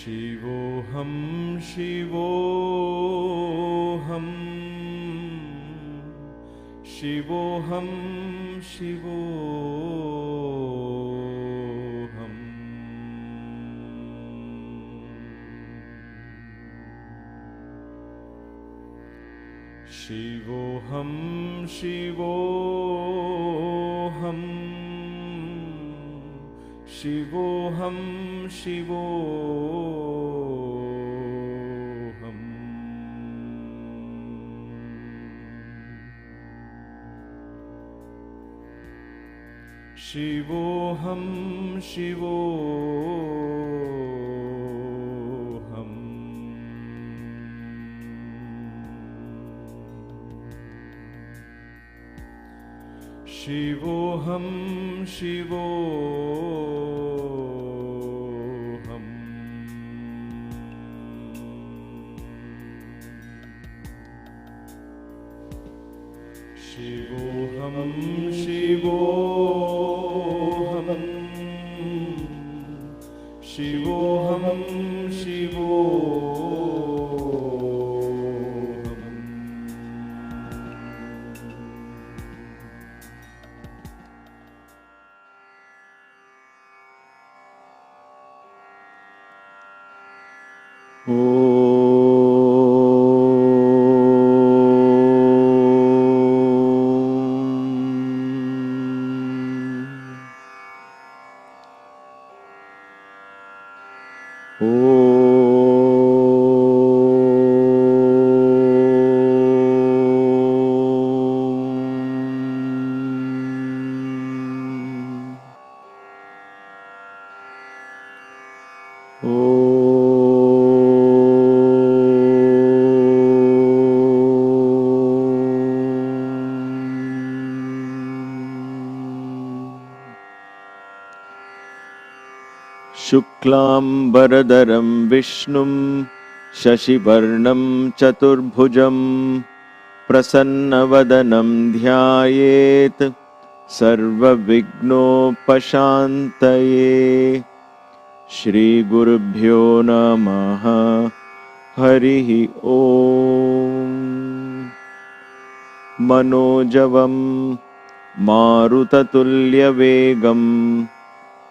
Shivoham, Shivoham, Shivoham, Shivoham. Shivoham, Shivoham, Shivoham, Shivoham. Shivoham, Shivoham. Shivoham, Shivoham. Shivoham, Shivoham, Shivoham, Shivoham. Shuklambaradaram Vishnum Shashivarnam Chaturbhujam Prasannavadanam Dhyayet Sarva Vignopashantaye. Shri Gurubhyo Namaha. Harihi Om. Manojavam Marutatulya Vegam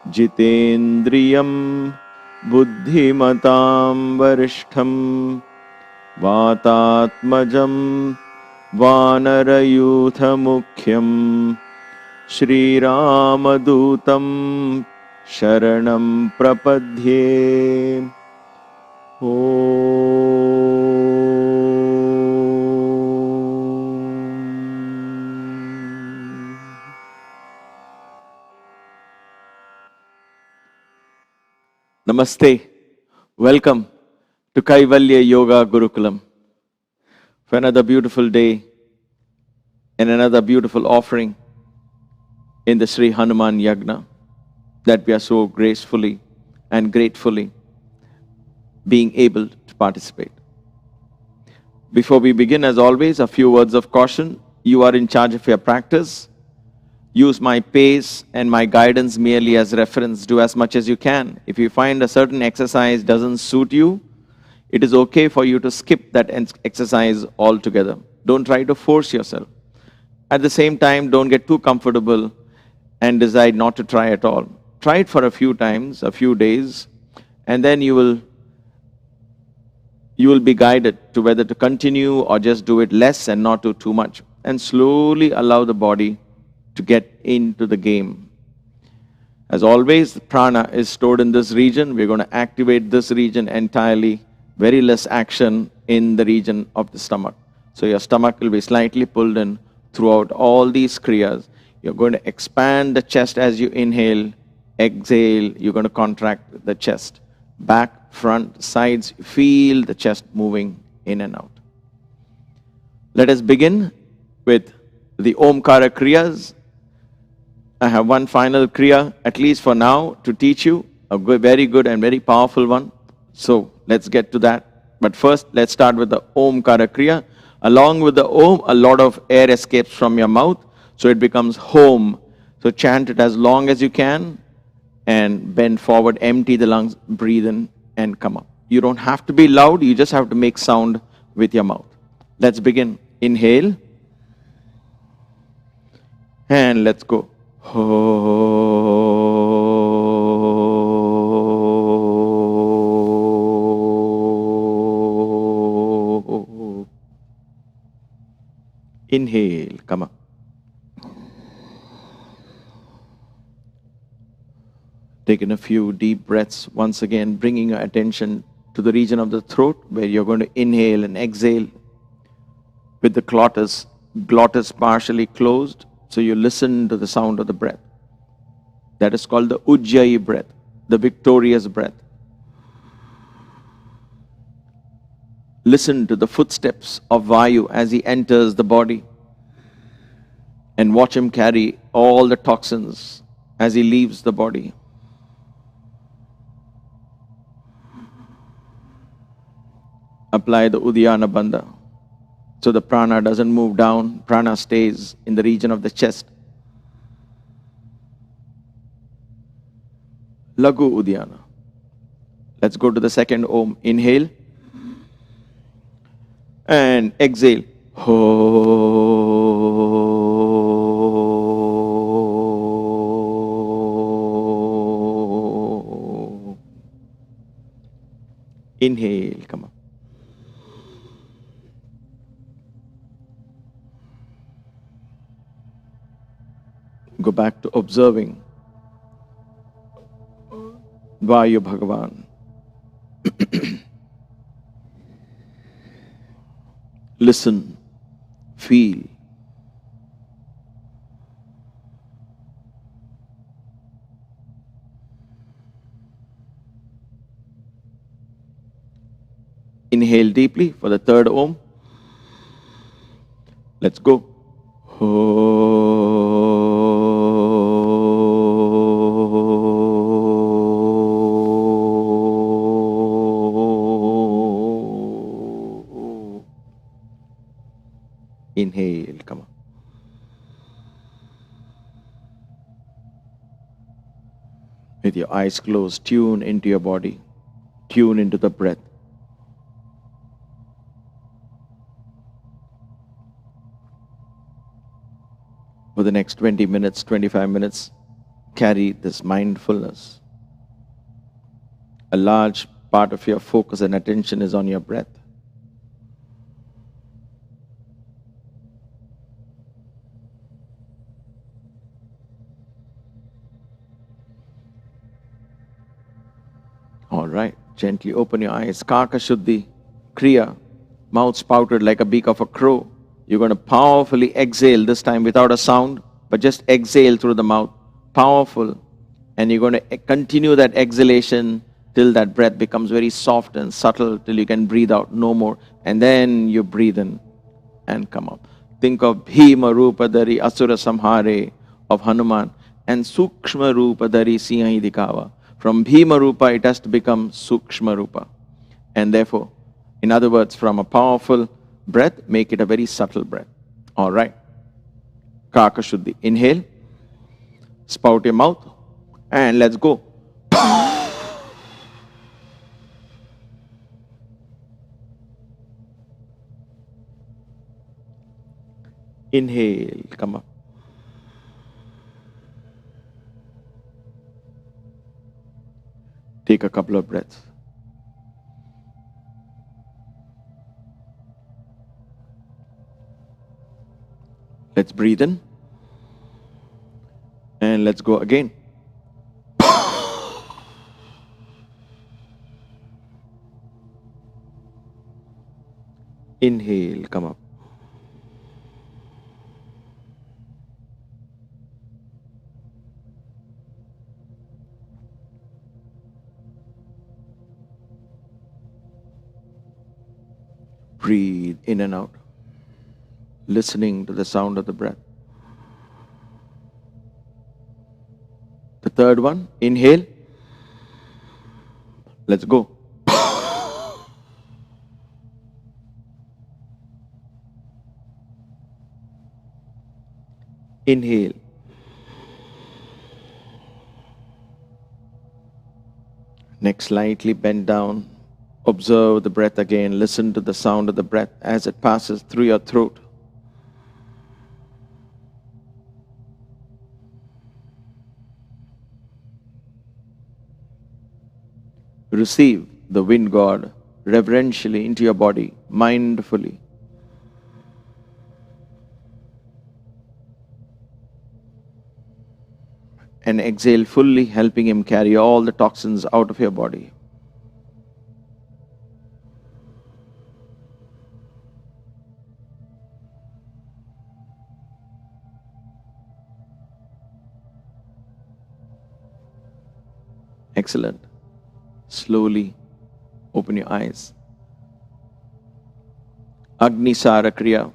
Jitendriyam Buddhimatam Varishtham Vatatmajam Vanarayutha Mukhyam Shri Ramadutam Sharanam Prapadhye. Namaste. Welcome to Kaivalya Yoga Gurukulam for another beautiful day and another beautiful offering in the Sri Hanuman Yagna that we are so gracefully and gratefully being able to participate. Before we begin, as always, a few words of caution. You are in charge of your practice. Use my pace and my guidance merely as reference. Do as much as you can. If you find a certain exercise doesn't suit you, it is okay for you to skip that exercise altogether. Don't try to force yourself. At the same time, don't get too comfortable and decide not to try at all. Try it for a few times, a few days, and then you will be guided to whether to continue or just do it less and not do too much. And slowly allow the body to get into the game. As always, prana is stored in this region. We're going to activate this region entirely. Very less action in the region of the stomach. So your stomach will be slightly pulled in throughout all these kriyas. You're going to expand the chest as you inhale. Exhale, you're going to contract the chest. Back, front, sides, feel the chest moving in and out. Let us begin with the Omkara Kriyas. I have one final Kriya, at least for now, to teach you. A very good and very powerful one. So let's get to that. But first, let's start with the Omkara Kriya. Along with the Om, a lot of air escapes from your mouth. So it becomes home. So chant it as long as you can. And bend forward, empty the lungs, breathe in and come up. You don't have to be loud, you just have to make sound with your mouth. Let's begin. Inhale. And let's go. Inhale, come up. Taking a few deep breaths, once again bringing your attention to the region of the throat where you're going to inhale and exhale with the glottis partially closed, so you listen to the sound of the breath. That is called the Ujjayi breath, the victorious breath. Listen to the footsteps of Vayu as he enters the body, and watch him carry all the toxins as he leaves the body. Apply the Uddiyana Bandha, so the prana doesn't move down, prana stays in the region of the chest. Lagu Uddiyana. Let's go to the second Om. Inhale and exhale. Inhale, come up. Go back to observing Vayu Bhagavan. Listen, feel. Inhale deeply for the third Om. Let's go. Inhale, come on. With your eyes closed, tune into your body, tune into the breath. For the next 20 minutes, 25 minutes, carry this mindfulness. A large part of your focus and attention is on your breath. All right, gently open your eyes. Kakashidi, Kriya, mouth spouted like a beak of a crow. You're going to powerfully exhale, this time without a sound, but just exhale through the mouth. Powerful. And you're going to continue that exhalation till that breath becomes very soft and subtle, till you can breathe out no more. And then you breathe in and come up. Think of Bhima Rupadari Asura Samhare of Hanuman and Sukshma Rupadari Siyahi Dikava. From Bhima Rupa it has to become Sukshma Rupa. And therefore, in other words, from a powerful breath, make it a very subtle breath. All right. Kakashidi. Inhale. Spout your mouth. And let's go. Inhale. Come up. Take a couple of breaths. Let's breathe in. And let's go again. Inhale, come up. Breathe in and out, listening to the sound of the breath. The third one, inhale. Let's go. Inhale. Neck slightly bent down. Observe the breath again. Listen to the sound of the breath as it passes through your throat. Receive the wind god reverentially into your body, mindfully. And exhale fully, helping him carry all the toxins out of your body. Excellent. Slowly open your eyes. Agnisara Kriya.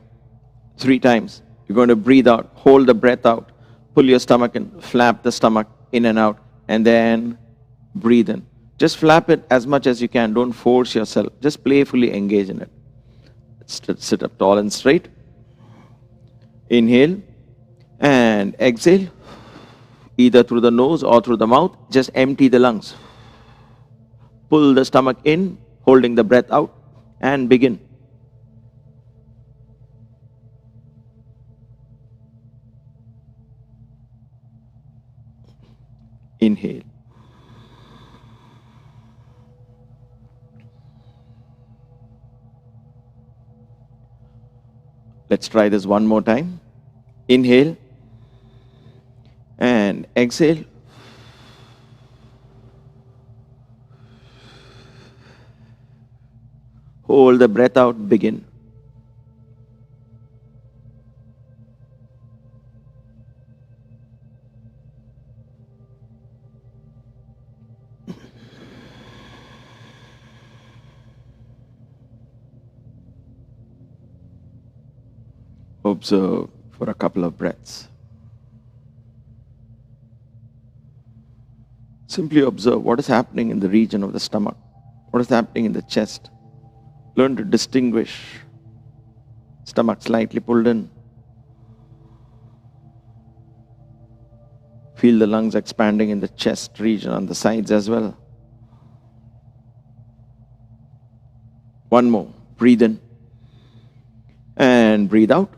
3 times. You're going to breathe out, hold the breath out, pull your stomach in, flap the stomach in and out, and then breathe in. Just flap it as much as you can. Don't force yourself. Just playfully engage in it. Sit up tall and straight. Inhale and exhale, either through the nose or through the mouth. Just empty the lungs. Pull the stomach in, holding the breath out, and begin. Inhale. Let's try this one more time. Inhale and exhale. Hold the breath out, begin. Observe for a couple of breaths. Simply observe what is happening in the region of the stomach, what is happening in the chest. Learn to distinguish. Stomach slightly pulled in. Feel the lungs expanding in the chest region, on the sides as well. One more. Breathe in and breathe out.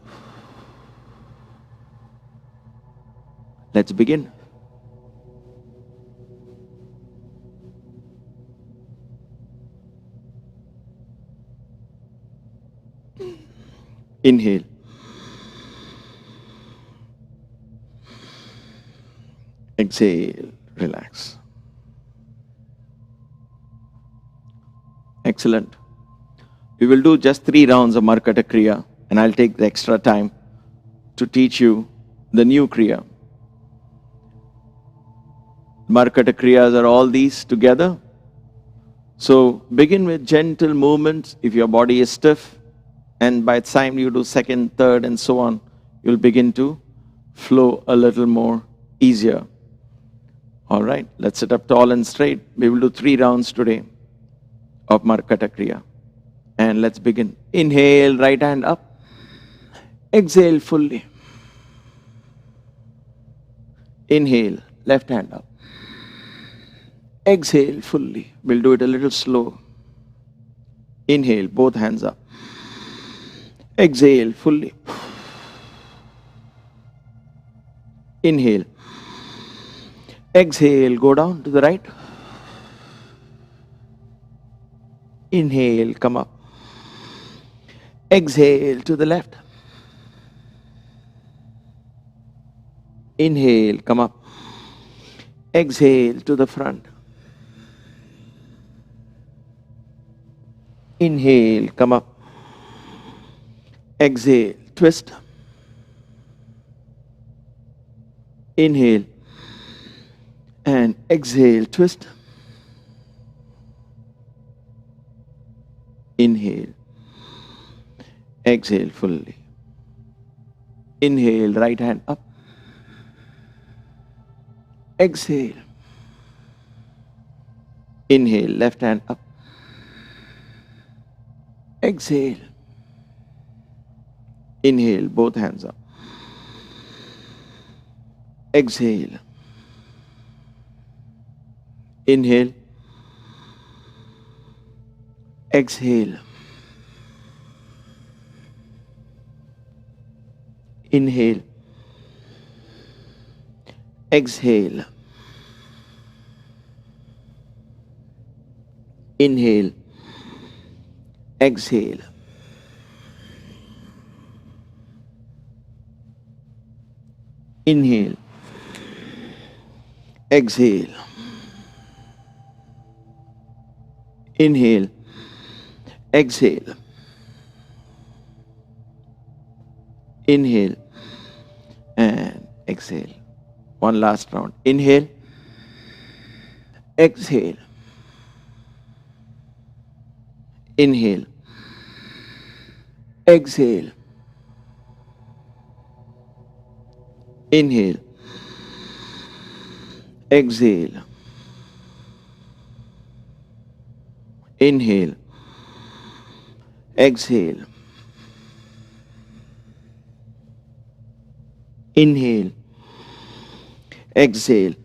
Let's begin. Inhale. Exhale. Relax. Excellent. We will do just 3 rounds of Markata Kriya, and I'll take the extra time to teach you the new Kriya. Markata Kriyas are all these together. So begin with gentle movements. If your body is stiff, and by the time you do second, third, and so on, you'll begin to flow a little more easier. All right, let's sit up tall and straight. We will do 3 rounds today of Markata Kriya. And let's begin. Inhale, right hand up. Exhale fully. Inhale, left hand up. Exhale fully. We'll do it a little slow. Inhale, both hands up. Exhale fully. Inhale. Exhale, go down to the right. Inhale, come up. Exhale to the left. Inhale, come up. Exhale to the front. Inhale, come up. Exhale, twist. Inhale and exhale, twist. Inhale. Exhale fully. Inhale, right hand up. Exhale. Inhale, left hand up. Exhale. Inhale, both hands up. Exhale. Inhale. exhale, inhale, exhale, inhale, exhale, inhale, exhale, inhale, exhale, inhale, and exhale. One last round. Inhale, exhale, inhale, exhale, inhale, exhale, inhale, exhale, inhale, exhale,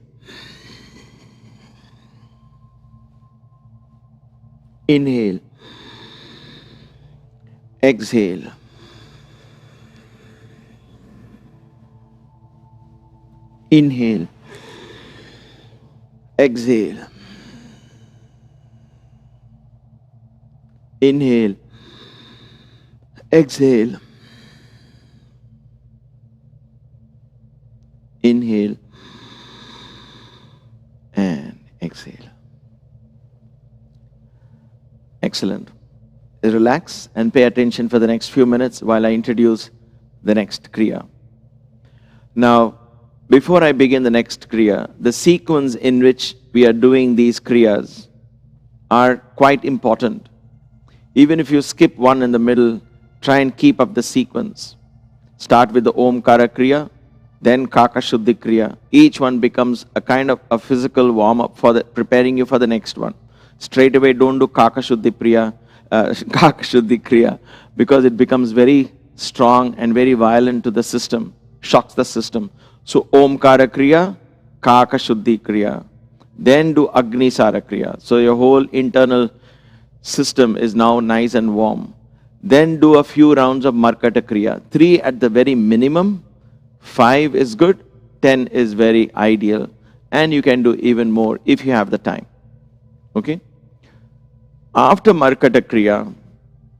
inhale, exhale, inhale, exhale, inhale, exhale, inhale, and exhale. Excellent. Relax and pay attention for the next few minutes while I introduce the next Kriya. Now, before I begin the next Kriya, the sequence in which we are doing these Kriyas are quite important. Even if you skip one in the middle, try and keep up the sequence. Start with the Omkara Kriya, then Kakashidi Kriya. Each one becomes a kind of a physical warm-up for preparing you for the next one. Straight away, don't do Kakashidi Kriya, because it becomes very strong and very violent to the system, shocks the system. So Omkara Kriya, Kakashidi Kriya. Then do Agnisara Kriya. So your whole internal system is now nice and warm. Then do a few rounds of Markata Kriya. 3 at the very minimum, 5 is good, 10 is very ideal. And you can do even more if you have the time. Okay? After Markata Kriya,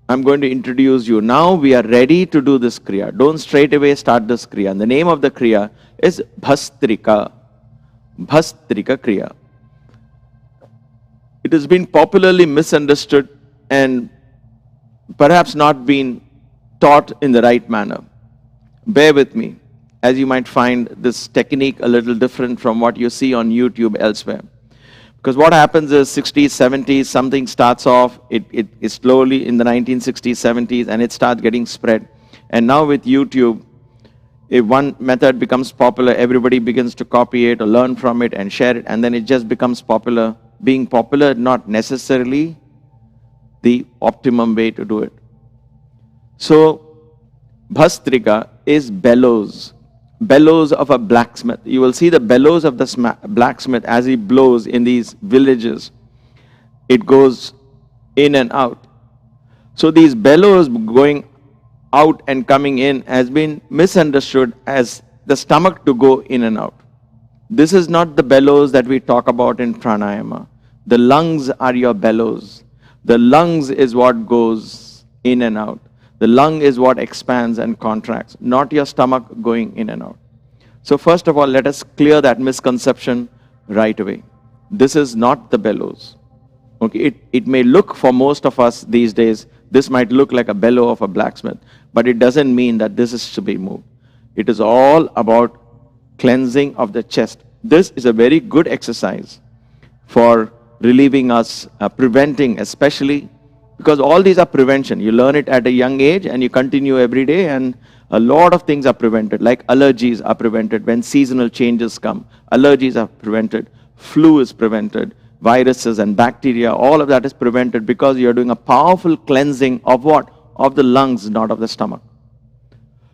I'm going to introduce you. Now we are ready to do this Kriya. Don't straight away start this Kriya. And the name of the Kriya is Bhastrika. Bhastrika Kriya. It has been popularly misunderstood and perhaps not been taught in the right manner. Bear with me, as you might find this technique a little different from what you see on YouTube elsewhere. Because what happens is 60s, 70s, something starts off, it is slowly in the 1960s, 70s, and it starts getting spread. And now with YouTube, if one method becomes popular, everybody begins to copy it or learn from it and share it, and then it just becomes popular. Being popular, not necessarily the optimum way to do it. So, Bhastrika is bellows. Bellows of a blacksmith. You will see the bellows of the blacksmith as he blows in these villages. It goes in and out. So these bellows going out and coming in has been misunderstood as the stomach to go in and out. This is not the bellows that we talk about in Pranayama. The lungs are your bellows. The lungs is what goes in and out. The lung is what expands and contracts, not your stomach going in and out. So first of all, let us clear that misconception right away. This is not the bellows. Okay, it may look for most of us these days, this might look like a bellow of a blacksmith, but it doesn't mean that this is to be moved. It is all about cleansing of the chest. This is a very good exercise for relieving us, preventing especially, because all these are prevention. You learn it at a young age and you continue every day, and a lot of things are prevented, like allergies are prevented when seasonal changes come. Allergies are prevented, flu is prevented, viruses and bacteria, all of that is prevented because you're doing a powerful cleansing of what? Of the lungs, not of the stomach.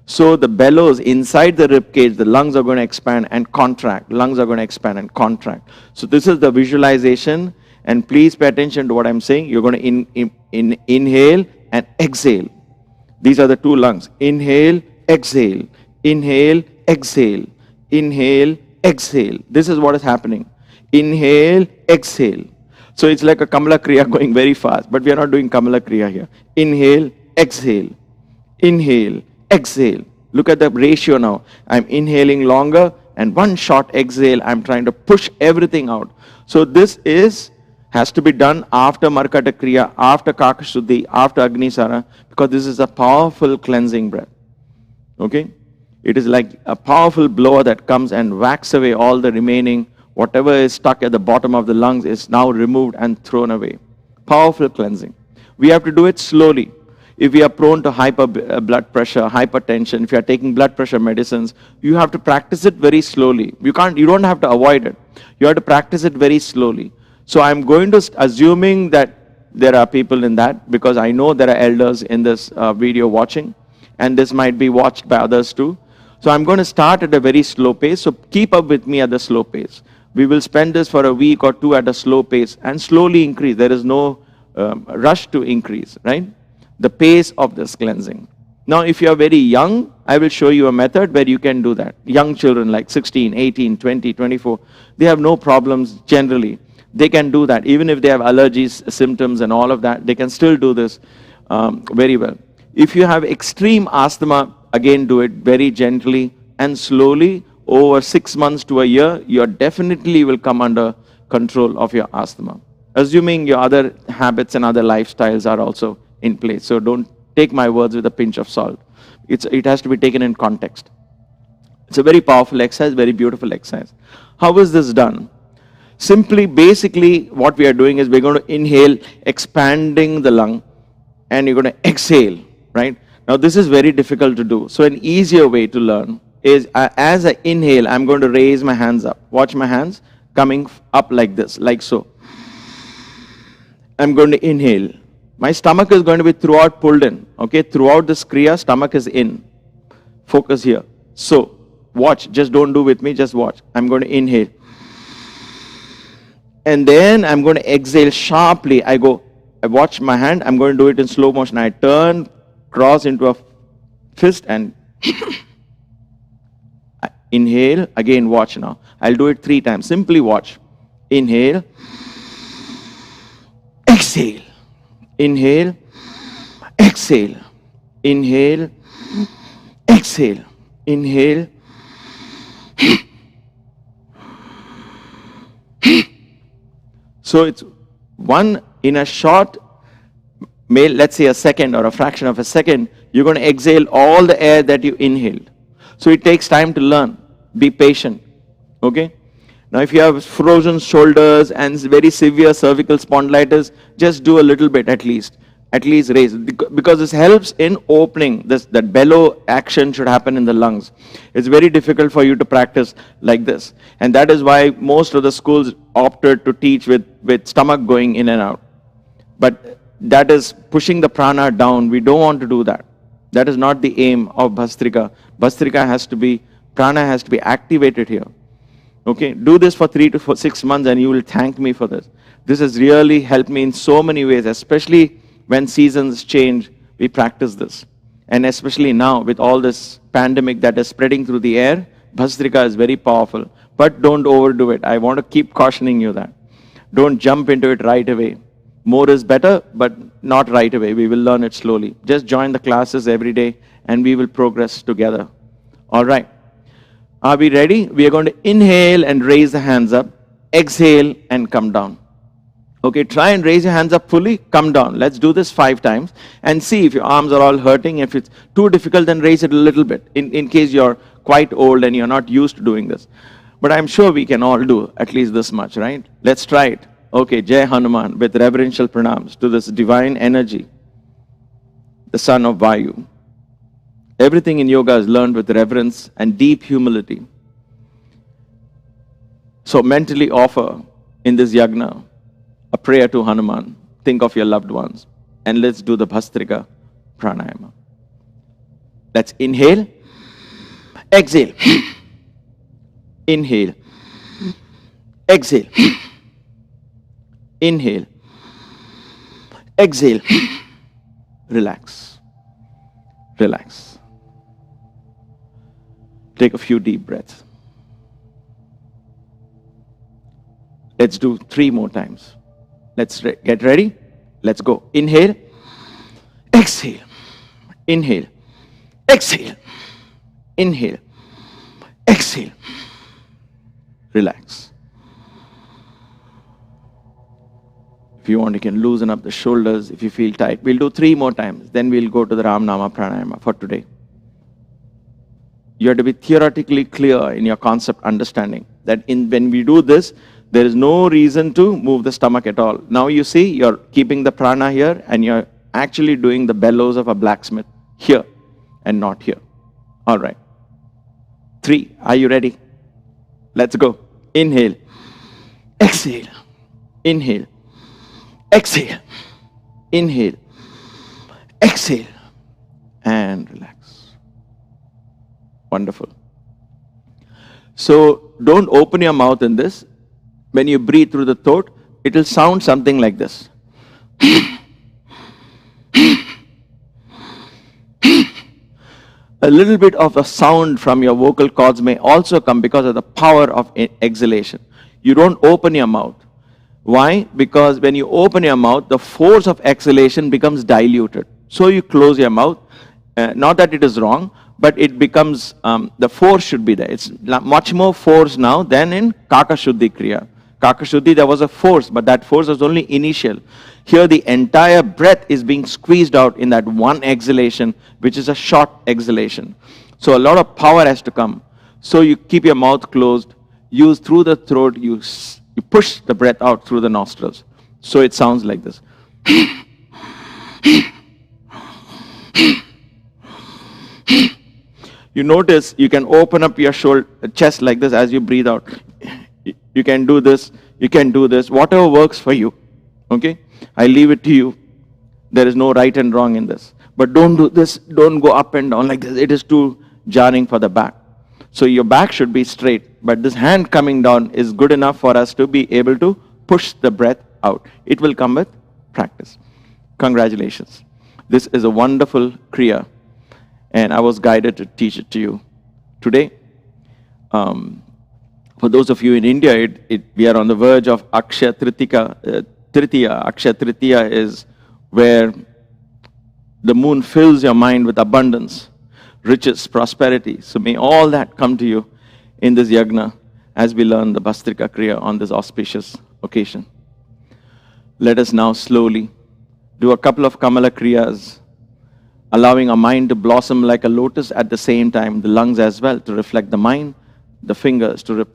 So the bellows inside the rib cage, the lungs are going to expand and contract. Lungs are going to expand and contract. So this is the visualization, And please pay attention to what I'm saying. You're going to inhale and exhale. These are the two lungs. Inhale, exhale. Inhale, exhale. Inhale, exhale. This is what is happening. Inhale, exhale. So it's like a Kamala Kriya going very fast, but we are not doing Kamala Kriya here. Inhale, exhale. Inhale, exhale. Look at the ratio now. I'm inhaling longer, and one short exhale, I'm trying to push everything out. So this has to be done after Markata Kriya, after Kakashidi, after Agnisara, because this is a powerful cleansing breath. Okay? It is like a powerful blower that comes and whacks away all the remaining, whatever is stuck at the bottom of the lungs is now removed and thrown away. Powerful cleansing. We have to do it slowly. If we are prone to blood pressure, hypertension, if you are taking blood pressure medicines, you have to practice it very slowly. You don't have to avoid it. You have to practice it very slowly. So I'm going to, assuming that there are people in that, because I know there are elders in this video watching, and this might be watched by others too. So I'm going to start at a very slow pace. So keep up with me at the slow pace. We will spend this for a week or two at a slow pace and slowly increase. There is no rush to increase, right? The pace of this cleansing. Now, if you are very young, I will show you a method where you can do that. Young children like 16, 18, 20, 24, they have no problems generally. They can do that. Even if they have allergies, symptoms and all of that, they can still do this very well. If you have extreme asthma, again do it very gently and slowly. Over 6 months to a year, you definitely will come under control of your asthma. Assuming your other habits and other lifestyles are also in place. So don't take my words with a pinch of salt. It has to be taken in context. It's a very powerful exercise, very beautiful exercise. How is this done? Simply, basically, what we are doing is we're going to inhale, expanding the lung, and you're going to exhale, right? Now, this is very difficult to do. So an easier way to learn is as I inhale, I'm going to raise my hands up. Watch my hands coming up like this, like so. I'm going to inhale. My stomach is going to be throughout pulled in. Okay, throughout this Kriya, stomach is in. Focus here. So, watch. Just don't do with me. Just watch. I'm going to inhale. And then I'm going to exhale sharply. I watch my hand. I'm going to do it in slow motion. I turn, cross into a fist and inhale. Again, watch now. I'll do it 3 times. Simply watch. Inhale. Exhale. Inhale. Exhale. Inhale. Exhale. Inhale. So it's one in a short, let's say a second or a fraction of a second, you're going to exhale all the air that you inhaled. So it takes time to learn. Be patient. Okay? Now if you have frozen shoulders and very severe cervical spondylitis, just do a little bit at least raise, because this helps in opening. That bellow action should happen in the lungs. It's very difficult for you to practice like this, and that is why most of the schools opted to teach with stomach going in and out. But that is pushing the prana down. We don't want to do that. That is not the aim of Bhastrika. Prana has to be activated here. Okay, do this for 3 to 6 months and you will thank me for this. This has really helped me in so many ways, especially when seasons change, we practice this. And especially now with all this pandemic that is spreading through the air, Bhastrika is very powerful. But don't overdo it. I want to keep cautioning you that. Don't jump into it right away. More is better, but not right away. We will learn it slowly. Just join the classes every day and we will progress together. All right. Are we ready? We are going to inhale and raise the hands up. Exhale and come down. Okay, try and raise your hands up fully, come down. Let's do this 5 times and see if your arms are all hurting. If it's too difficult, then raise it a little bit in case you're quite old and you're not used to doing this. But I'm sure we can all do at least this much, right? Let's try it. Okay, Jai Hanuman with reverential pranams to this divine energy, the son of Vayu. Everything in yoga is learned with reverence and deep humility. So mentally offer in this yagna a prayer to Hanuman. Think of your loved ones. And let's do the Bhastrika Pranayama. Let's inhale. Exhale. Inhale. Exhale. Inhale. Exhale. Relax. Relax. Take a few deep breaths. Let's do 3 more times. Let's get ready. Let's go. Inhale. Exhale. Inhale. Exhale. Inhale. Exhale. Relax. If you want, you can loosen up the shoulders if you feel tight. We'll do 3 more times. Then we'll go to the Ramana Pranayama for today. You have to be theoretically clear in your concept understanding that when we do this, there is no reason to move the stomach at all. Now you see, you're keeping the prana here and you're actually doing the bellows of a blacksmith here and not here. All right. 3. Are you ready? Let's go. Inhale. Exhale. Inhale. Exhale. Inhale. Exhale. And relax. Wonderful. So don't open your mouth in this. When you breathe through the throat, it will sound something like this. A little bit of a sound from your vocal cords may also come because of the power of exhalation. You don't open your mouth. Why? Because when you open your mouth, the force of exhalation becomes diluted. So you close your mouth. Not that it is wrong, but it becomes, the force should be there. It's much more force now than in Kakashidi Kriya. Kakashidi, there was a force, but that force was only initial. Here the entire breath is being squeezed out in that one exhalation, which is a short exhalation. So a lot of power has to come. So you keep your mouth closed, use through the throat, you push the breath out through the nostrils. So it sounds like this. You notice you can open up your chest like this as you breathe out. You can do this, you can do this, whatever works for you. Okay? I leave it to you. There is no right and wrong in this. But don't do this, don't go up and down like this. It is too jarring for the back. So your back should be straight, but this hand coming down is good enough for us to be able to push the breath out. It will come with practice. Congratulations. This is a wonderful Kriya, and I was guided to teach it to you today. For those of you in India, we are on the verge of Akshaya Tritiya. Akshaya Tritiya is where the moon fills your mind with abundance, riches, prosperity. So may all that come to you in this yagna as we learn the Bhastrika Kriya on this auspicious occasion. Let us now slowly do a couple of Kamala Kriyas, allowing our mind to blossom like a lotus at the same time, the lungs as well, to reflect the mind, the fingers to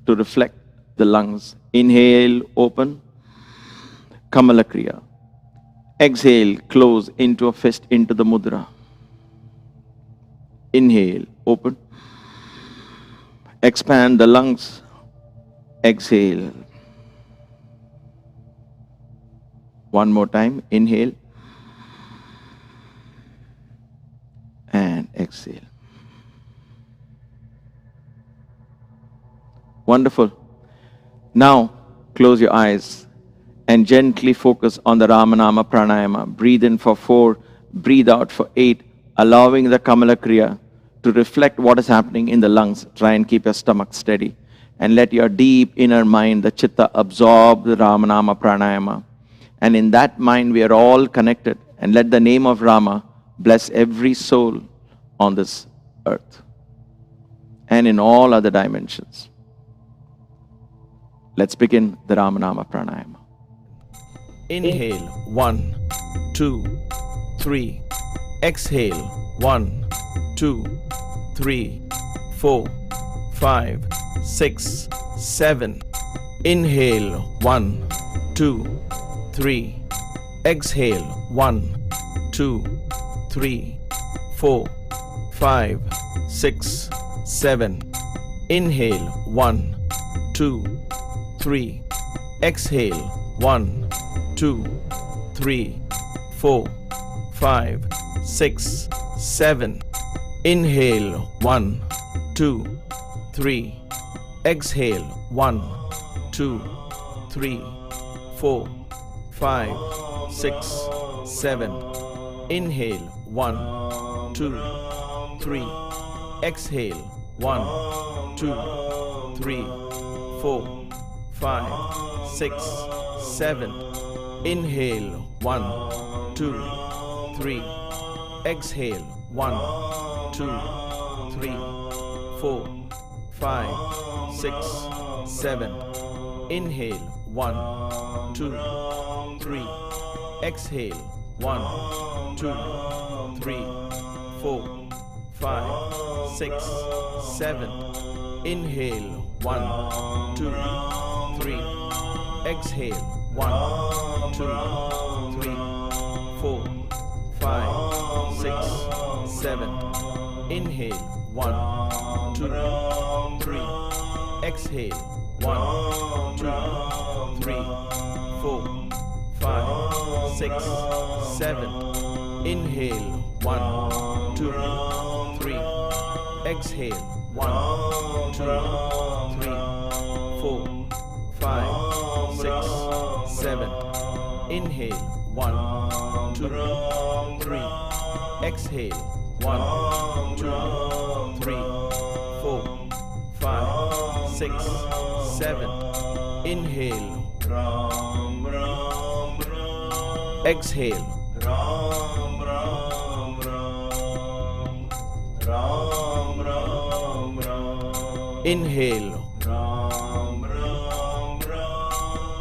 reflect the lungs. Inhale, open, Kamala Kriya. Exhale, close into a fist, into the mudra. Inhale, open. Expand the lungs. Exhale. One more time. Inhale. And exhale. Wonderful. Now, close your eyes and gently focus on the Ramana Pranayama. Breathe in for 4, breathe out for 8, allowing the Kamala Kriya to reflect what is happening in the lungs. Try and keep your stomach steady. And let your deep inner mind, the chitta, absorb the Ramana Pranayama. And in that mind, we are all connected. And let the name of Rama bless every soul on this earth and in all other dimensions. Let's begin the Ramana Pranayama. Inhale, 1, 2, 3. Exhale, 1, 2, 3, 4, 5, 6, 7. Inhale, 1, 2, 3. Exhale, 1, 2, 3, 4, 5, 6, 7. Inhale, 1, 2, 3. Exhale, 1, 2, 3, 4, 5, 6, 7. Inhale, 1, 2, 3. Exhale, 1, 2, 3, 4, 5, 6, 7. Inhale 1, 2, 3. Exhale 1, 2, 3, 4, 5, 6, 7. Inhale 1, 2, 3. Exhale 1, 2, 3, 4, 5, 6, 7. Inhale 1, 2, 3. Exhale 1, 2, 3, 4, 5, 6, 7. Inhale 1, 2, 3. Exhale 1, 2, 3, 4, 5, 6, 7. Inhale 1, 2, 3. Exhale 1, 2, 3, 4, 5, 6, 7. Inhale 1, 2, 3. Exhale 1, 2, 3, 4, 5, 6, 7. Inhale 1, 2, 3. Exhale 1, 2, 3, 4, 5, 6, 7. Inhale. Exhale. Inhale.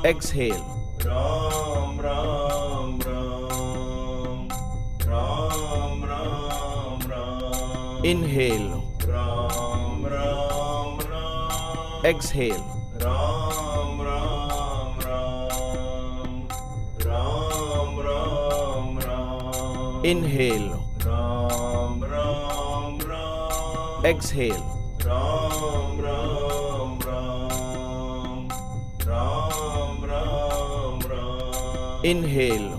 Exhale. Inhale. Exhale. Inhale. Exhale. Inhale.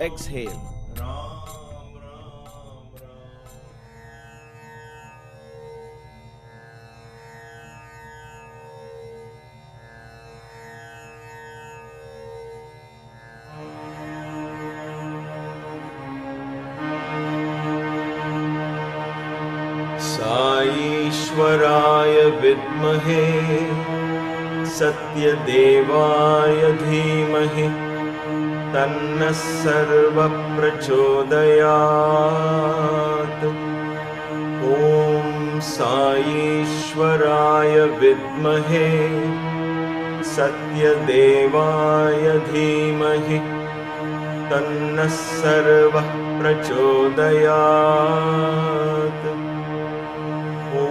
Exhale. ईश्वराय विद्महे सत्यदेवाय धीमहि तन्नः सर्वः प्रचोदयात्। ॐ साईश्वराय विद्महे सत्यदेवाय धीमहि तन्नः सर्वः प्रचोदयात्। ॐ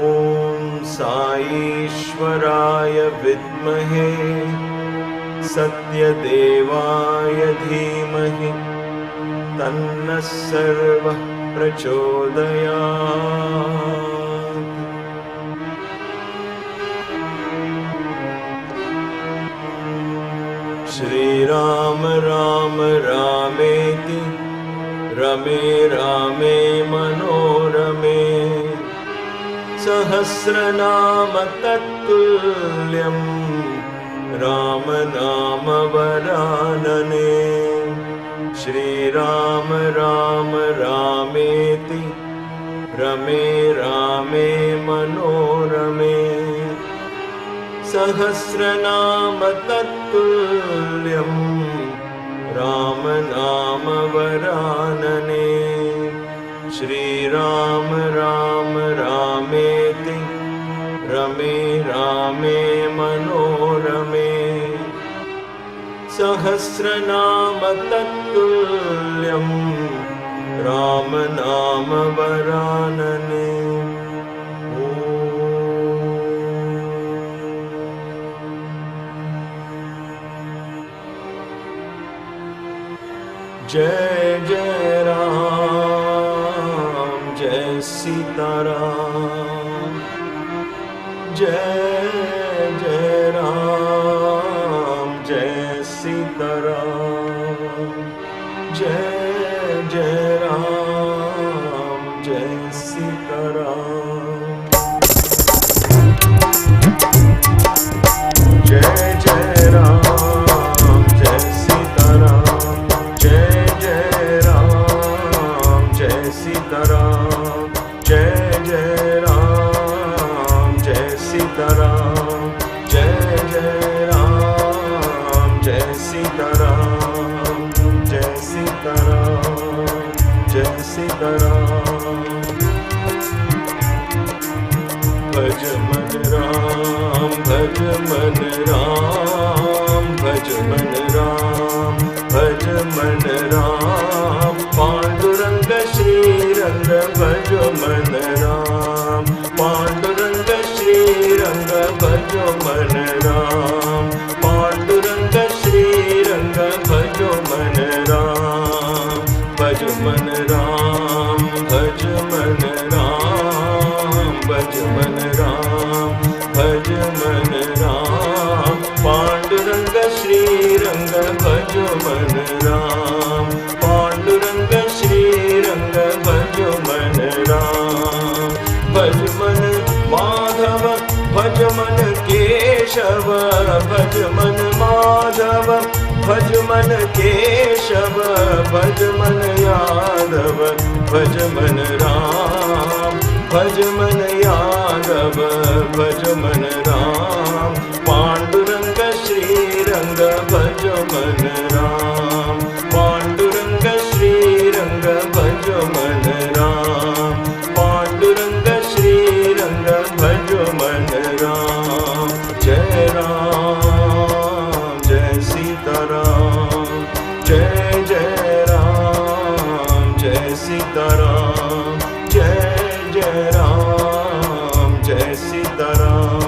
साईश्वराय विद्महे सत्यदेवाय धीमहि तन्नः सर्वः प्रचोदयात्। श्रीराम राम रामेति रमे रामे मनोरमे सहस्रनाम तत्तुल्यं राम नाम वरानने। श्रीराम राम रामेति रमे रामे मनोरमे सहस्रनाम तत्तुल्यं राम नाम वरानने। श्रीराम राम रामेति रमे रामे मनोरमे सहस्रनाम तत्तुल्यं राम नाम वरानने। जय जय राम जय सीताराम। जय जय राम जय सीताराम। जय जय राम जय सीताराम। जय Sitaram. Bhaj man Ram, bhaj man Ram, bhaj man Ram, bhaj man Ram. Panduranga Shri Ranga bhaj man Ram, Panduranga Shri Ranga bhaj man Ram, Panduranga Shri Ranga bhaj man Ram, bhaj man Ram, bhaj man Ram, bhaj man Ram, bhaj man Ram. Panduranga Shri Ranga bhaj man Ram, Panduranga Shri Ranga bhaj man Ram. Bhaj man Madhava, bhaj man Keshava, bhaj man Madhava, bhaj man Keshava, bhaj man Yadava, bhaj man Ram, bhaj man Yadava, bhaj man Ram. Panduranga Shri Ranga bhaj man Ram, Panduranga Shri Ranga bhaj man Ram, Panduranga Shri Ranga bhaj man Ram. Jai Ram, Jai Sitaram, Jai Jai Ram, Jai Sitaram, Jai Jai Ram, Jai Sitaram,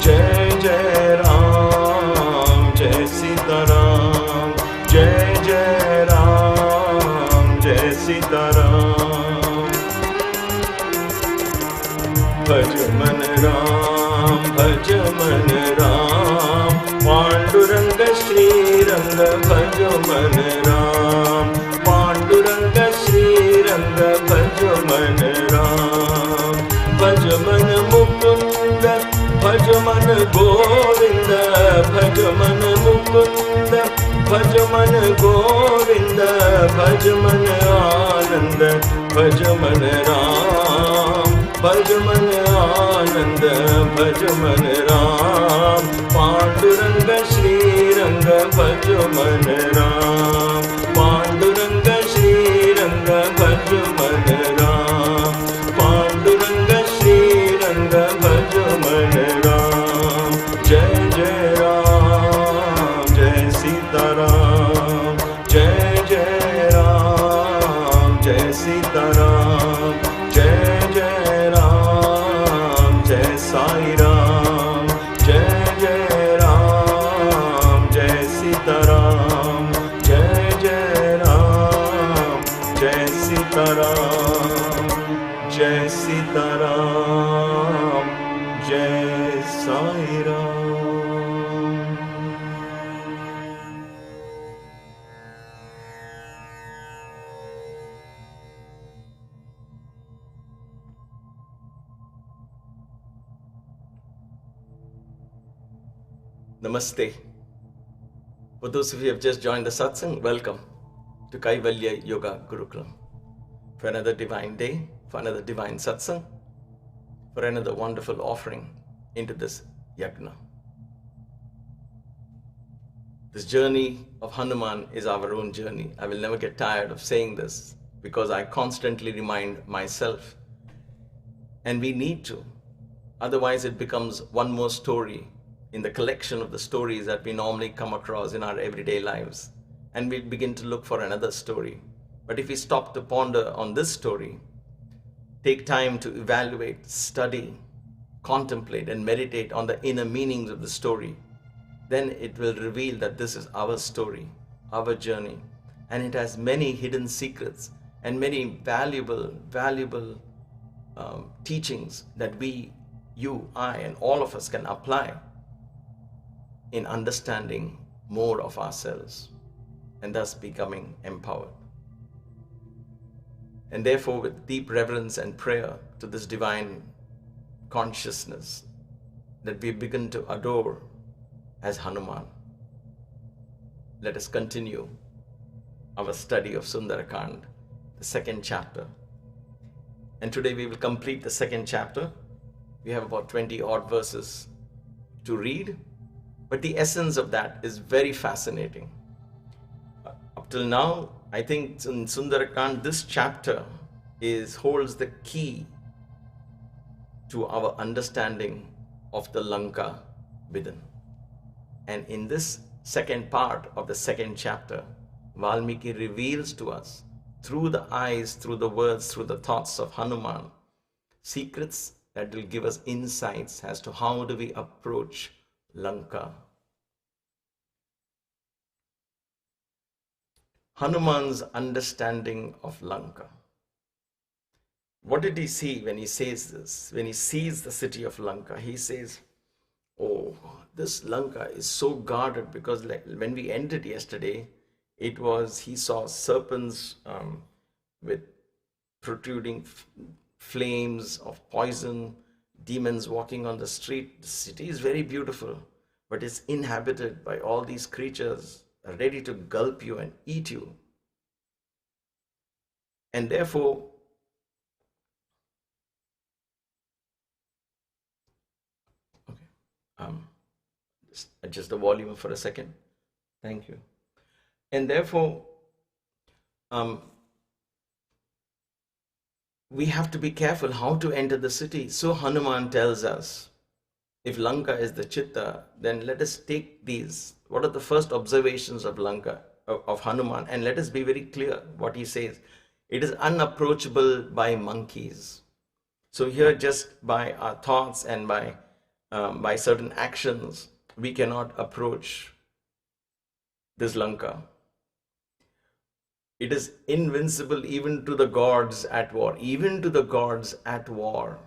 Jai Jai Ram, Jai Sitaram, Jai Jai Ram, Jai Sitaram. Bhaj man Ram, bhaj man Ram, Panduranga Shri Ranga bhaj man Ram, Panduranga Shri Ranga bhaj man Ram. Bhaj man Mukunda, bhaj man Govinda, bhaj man Mukunda, bhaj man Govinda, bhaj man Ananda, bhaj man Ram, bhaj man Ananda, bhaj man Ram. Panduranga Shri Ranga bhaj man Ram, Panduranga Shri Ranga bhaj man Ram, Panduranga Shri Ranga bhaj man Ram. Jai Jai Ram, Jai Sitaram, Jai Jai Ram, Jai Sitaram, Jai Jai Ram, Jai Sai Ram, Jai Jai Ram, Jai Sitaram, Jai Jai Ram, Jai Sitaram, Jai Sitaram, Jai Sai Ram. Namaste. For those of you who have just joined the Satsang, welcome to Kaivalya Yoga Gurukulam. For another divine day, for another divine Satsang, for another wonderful offering into this Yagna. This journey of Hanuman is our own journey. I will never get tired of saying this because I constantly remind myself, and we need to. Otherwise, it becomes one more story in the collection of the stories that we normally come across in our everyday lives. And we begin to look for another story. But if we stop to ponder on this story, take time to evaluate, study, contemplate, and meditate on the inner meanings of the story, then it will reveal that this is our story, our journey, and it has many hidden secrets and many valuable teachings that we, you, I, and all of us can apply in understanding more of ourselves and thus becoming empowered. And therefore, with deep reverence and prayer to this divine consciousness that we begin to adore as Hanuman, let us continue our study of Sundarakand, the second chapter. And today we will complete the second chapter. We have about 20 odd verses to read, but the essence of that is very fascinating. Up till now, I think in Sundarakand, this chapter holds the key to our understanding of the Lanka within. And in this second part of the second chapter, Valmiki reveals to us, through the eyes, through the words, through the thoughts of Hanuman, secrets that will give us insights as to how do we approach Lanka. Hanuman's understanding of Lanka. What did he see when he says this? When he sees the city of Lanka, he says, oh, this Lanka is so guarded, because like when we entered yesterday, he saw serpents with protruding flames of poison, demons walking on the street. The city is very beautiful, but it's inhabited by all these creatures ready to gulp you and eat you. And therefore, just adjust the volume for a second. Thank you. And therefore, we have to be careful how to enter the city. So Hanuman tells us, if Lanka is the Chitta, then let us take these. What are the first observations of Lanka, of Hanuman? And let us be very clear what he says. It is unapproachable by monkeys. So here, just by our thoughts and by certain actions, we cannot approach this Lanka. It is invincible even to the gods at war. Even to the gods at war.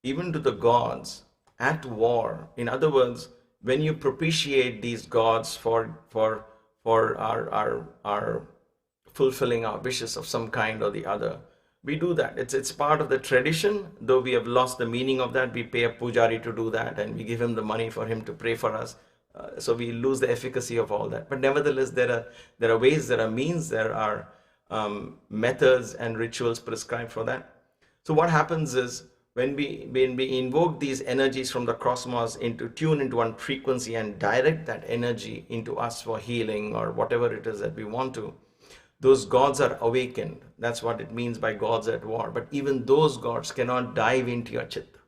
Even to the gods at war. In other words, when you propitiate these gods for our fulfilling our wishes of some kind or the other, we do that. It's part of the tradition, though we have lost the meaning of that. We pay a pujari to do that, and we give him the money for him to pray for us. So we lose the efficacy of all that. But nevertheless, there are ways, there are means, there are methods and rituals prescribed for that. So what happens is, when we invoke these energies from the cosmos tune into one frequency and direct that energy into us for healing or whatever it is that we want to, those gods are awakened. That's what it means by gods at war. But even those gods cannot dive into your chitta.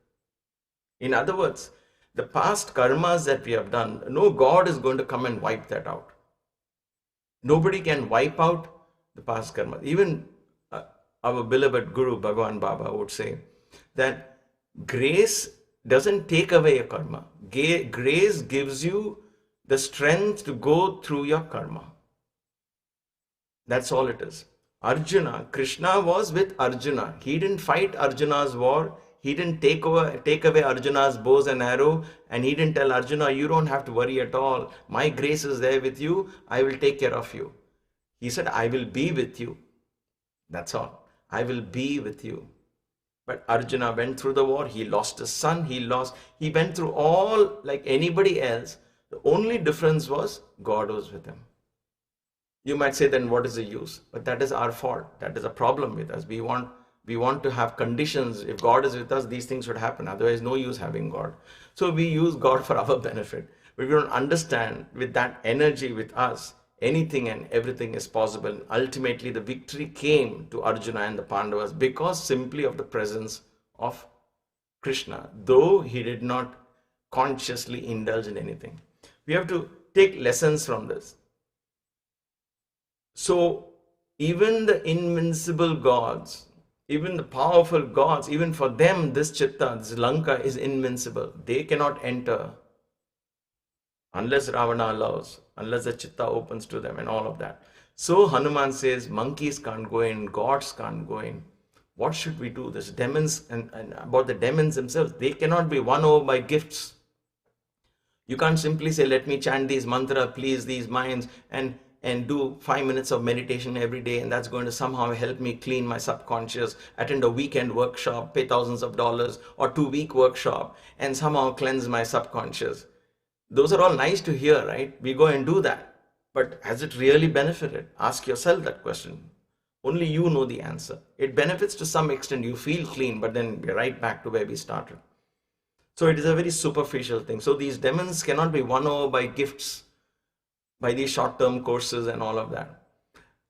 In other words, the past karmas that we have done, no god is going to come and wipe that out. Nobody can wipe out the past karma. Even our beloved Guru, Bhagavan Baba, would say that grace doesn't take away your karma. Grace gives you the strength to go through your karma. That's all it is. Arjuna, Krishna was with Arjuna. He didn't fight Arjuna's war. He didn't take away Arjuna's bows and arrow, and he didn't tell Arjuna, you don't have to worry at all. My grace is there with you. I will take care of you. He said, I will be with you. That's all. I will be with you. But Arjuna went through the war. He lost his son. He went through all like anybody else. The only difference was God was with him. You might say, then what is the use? But that is our fault. That is a problem with us. We want to have conditions. If God is with us, these things should happen. Otherwise, no use having God. So we use God for our benefit. But we don't understand, with that energy with us, anything and everything is possible. And ultimately, the victory came to Arjuna and the Pandavas because simply of the presence of Krishna, though he did not consciously indulge in anything. We have to take lessons from this. So even the invincible gods, even the powerful gods, even for them, this Chitta, this Lanka is invincible. They cannot enter unless Ravana allows, unless the Chitta opens to them and all of that. So Hanuman says, monkeys can't go in, gods can't go in. What should we do? This demons, and about the demons themselves, they cannot be won over by gifts. You can't simply say, let me chant these mantra, please these minds, and do 5 minutes of meditation every day, and that's going to somehow help me clean my subconscious, attend a weekend workshop, pay thousands of dollars, or 2-week workshop, and somehow cleanse my subconscious. Those are all nice to hear, right? We go and do that. But has it really benefited? Ask yourself that question. Only you know the answer. It benefits to some extent. You feel clean, but then we're right back to where we started. So it is a very superficial thing. So these demons cannot be won over by gifts, by these short-term courses and all of that.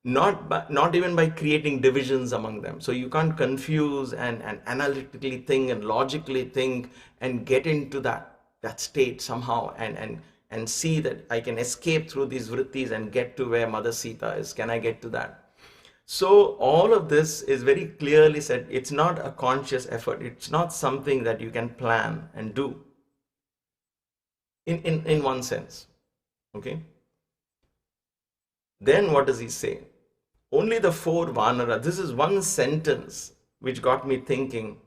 not even by creating divisions among them. So you can't confuse and analytically think and logically think and get into that state somehow and see that I can escape through these vrittis and get to where Mother Sita is. Can I get to that? So all of this is very clearly said. It's not a conscious effort. It's not something that you can plan and do in one sense. Okay. Then what does he say? Only the four Vanara. This is one sentence which got me thinking.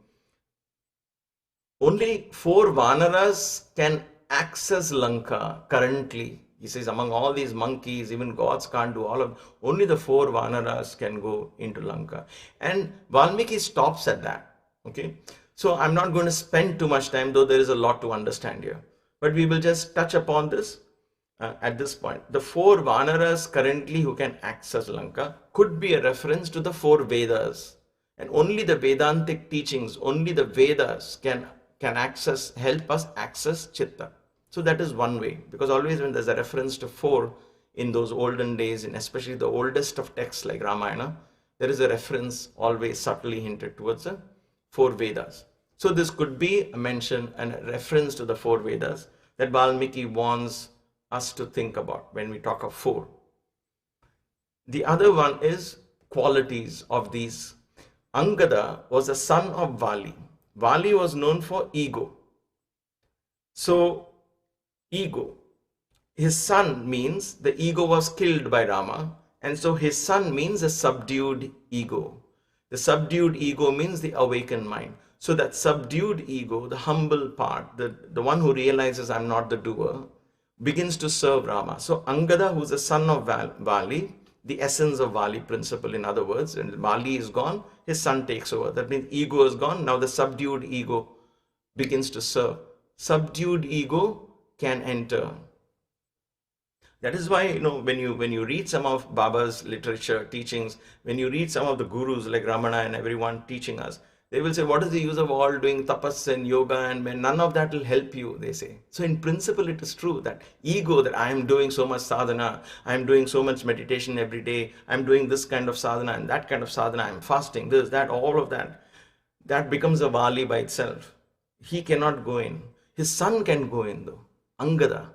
Only four Vanaras can access Lanka currently. He says among all these monkeys, even gods can't do all of. Only the four Vanaras can go into Lanka. And Valmiki stops at that. Okay. So I'm not going to spend too much time, though there is a lot to understand here. But we will just touch upon this. At this point, the four Vanaras currently who can access Lanka could be a reference to the four Vedas, and only the Vedantic teachings, only the Vedas can help us access Chitta. So that is one way, because always when there's a reference to four in those olden days, and especially the oldest of texts like Ramayana, there is a reference always subtly hinted towards the four Vedas. So this could be a mention and a reference to the four Vedas that Valmiki wants us to think about when we talk of four. The other one is qualities of these. Angada was a son of Vali. Vali was known for ego. So, ego. His son means the ego was killed by Rama, and so his son means a subdued ego. The subdued ego means the awakened mind. So that subdued ego, the humble part, the one who realizes I'm not the doer, begins to serve Rama. So Angada, who's the son of Vali, the essence of Vali principle, in other words, and Vali is gone, his son takes over. That means ego is gone. Now the subdued ego begins to serve. Subdued ego can enter. That is why, when you read some of Baba's literature, teachings, when you read some of the gurus like Ramana and everyone teaching us, they will say, what is the use of all doing tapas and yoga, and when none of that will help you, they say. So in principle, it is true that ego, that I am doing so much sadhana, I am doing so much meditation every day, I am doing this kind of sadhana and that kind of sadhana, I am fasting, this, that, all of that, that becomes a Vali by itself. He cannot go in. His son can go in though. Angada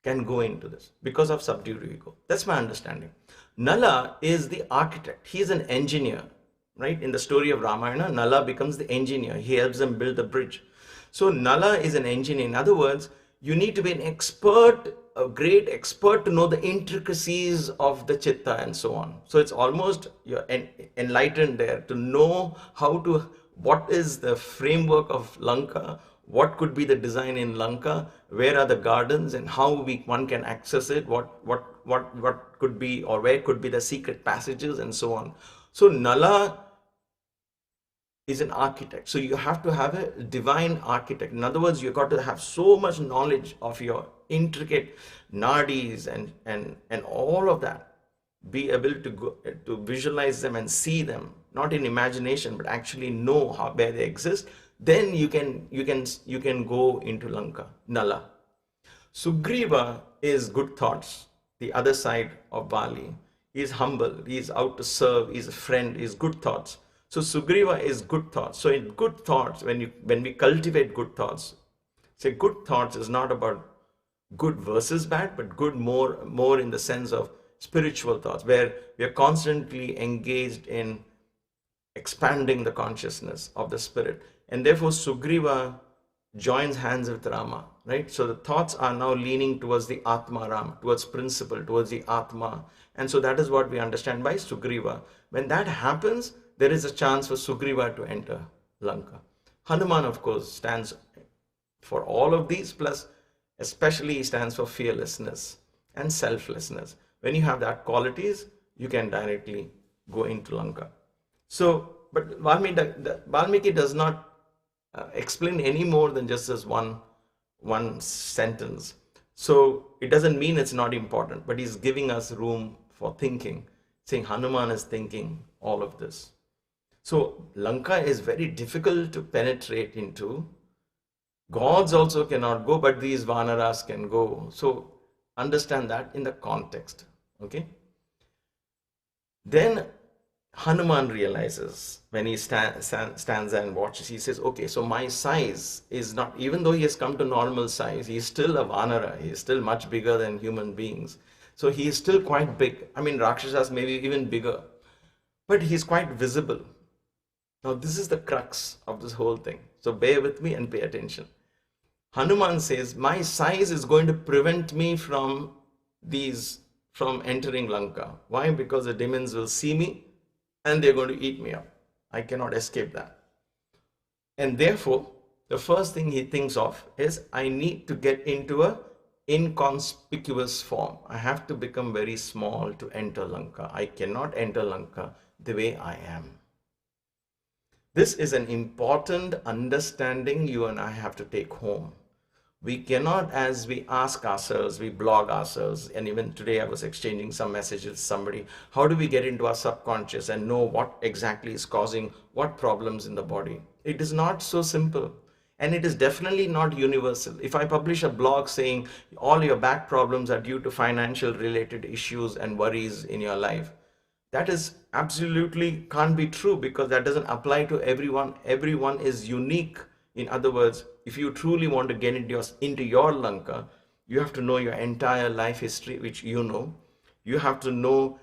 can go into this because of subdued ego. That's my understanding. Nala is the architect. He is an engineer. Right? In the story of Ramayana, Nala becomes the engineer. He helps them build the bridge. So Nala is an engineer. In other words, you need to be an expert, a great expert, to know the intricacies of the chitta and so on. So it's almost you're enlightened there to know what is the framework of Lanka, what could be the design in Lanka, where are the gardens and how one can access it, what could be, or where could be the secret passages and so on. So Nala is an architect. So you have to have a divine architect. In other words, you've got to have so much knowledge of your intricate nadis and all of that. Be able to visualize them and see them, not in imagination, but actually know where they exist. Then you can go into Lanka, Nala. Sugriva is good thoughts, the other side of Bali. He is humble, he is out to serve, he is a friend, he is good thoughts. So Sugriva is good thoughts. So in good thoughts, when we cultivate good thoughts, say good thoughts is not about good versus bad, but good more in the sense of spiritual thoughts, where we are constantly engaged in expanding the consciousness of the spirit. And therefore Sugriva joins hands with Rama, right? So the thoughts are now leaning towards the Atma Ram, towards principle, towards the Atma. And so that is what we understand by Sugriva. When that happens, there is a chance for Sugriva to enter Lanka. Hanuman, of course, stands for all of these, plus especially he stands for fearlessness and selflessness. When you have that qualities, you can directly go into Lanka. So, but Valmiki does not explain any more than just this one sentence. So it doesn't mean it's not important, but he's giving us room for thinking, saying Hanuman is thinking all of this. So Lanka is very difficult to penetrate into. Gods also cannot go, but these Vanaras can go. So understand that in the context. Okay. Then Hanuman realizes when he stands there and watches, he says, okay, so my size is not, even though he has come to normal size, he is still a Vanara. He is still much bigger than human beings. So he is still quite big. I mean, Rakshasas maybe even bigger, but he's quite visible. Now, this is the crux of this whole thing. So bear with me and pay attention. Hanuman says, my size is going to prevent me from entering Lanka. Why? Because the demons will see me and they're going to eat me up. I cannot escape that. And therefore, the first thing he thinks of is, I need to get into a inconspicuous form. I have to become very small to enter Lanka. I cannot enter Lanka the way I am. This is an important understanding you and I have to take home. We cannot, as we ask ourselves, we blog ourselves, and even today I was exchanging some messages with somebody, how do we get into our subconscious and know what exactly is causing what problems in the body? It is not so simple, and it is definitely not universal. If I publish a blog saying all your back problems are due to financial related issues and worries in your life, that is absolutely can't be true, because that doesn't apply to everyone. Everyone is unique. In other words, if you truly want to get into your Lanka, you have to know your entire life history, which you know. You have to know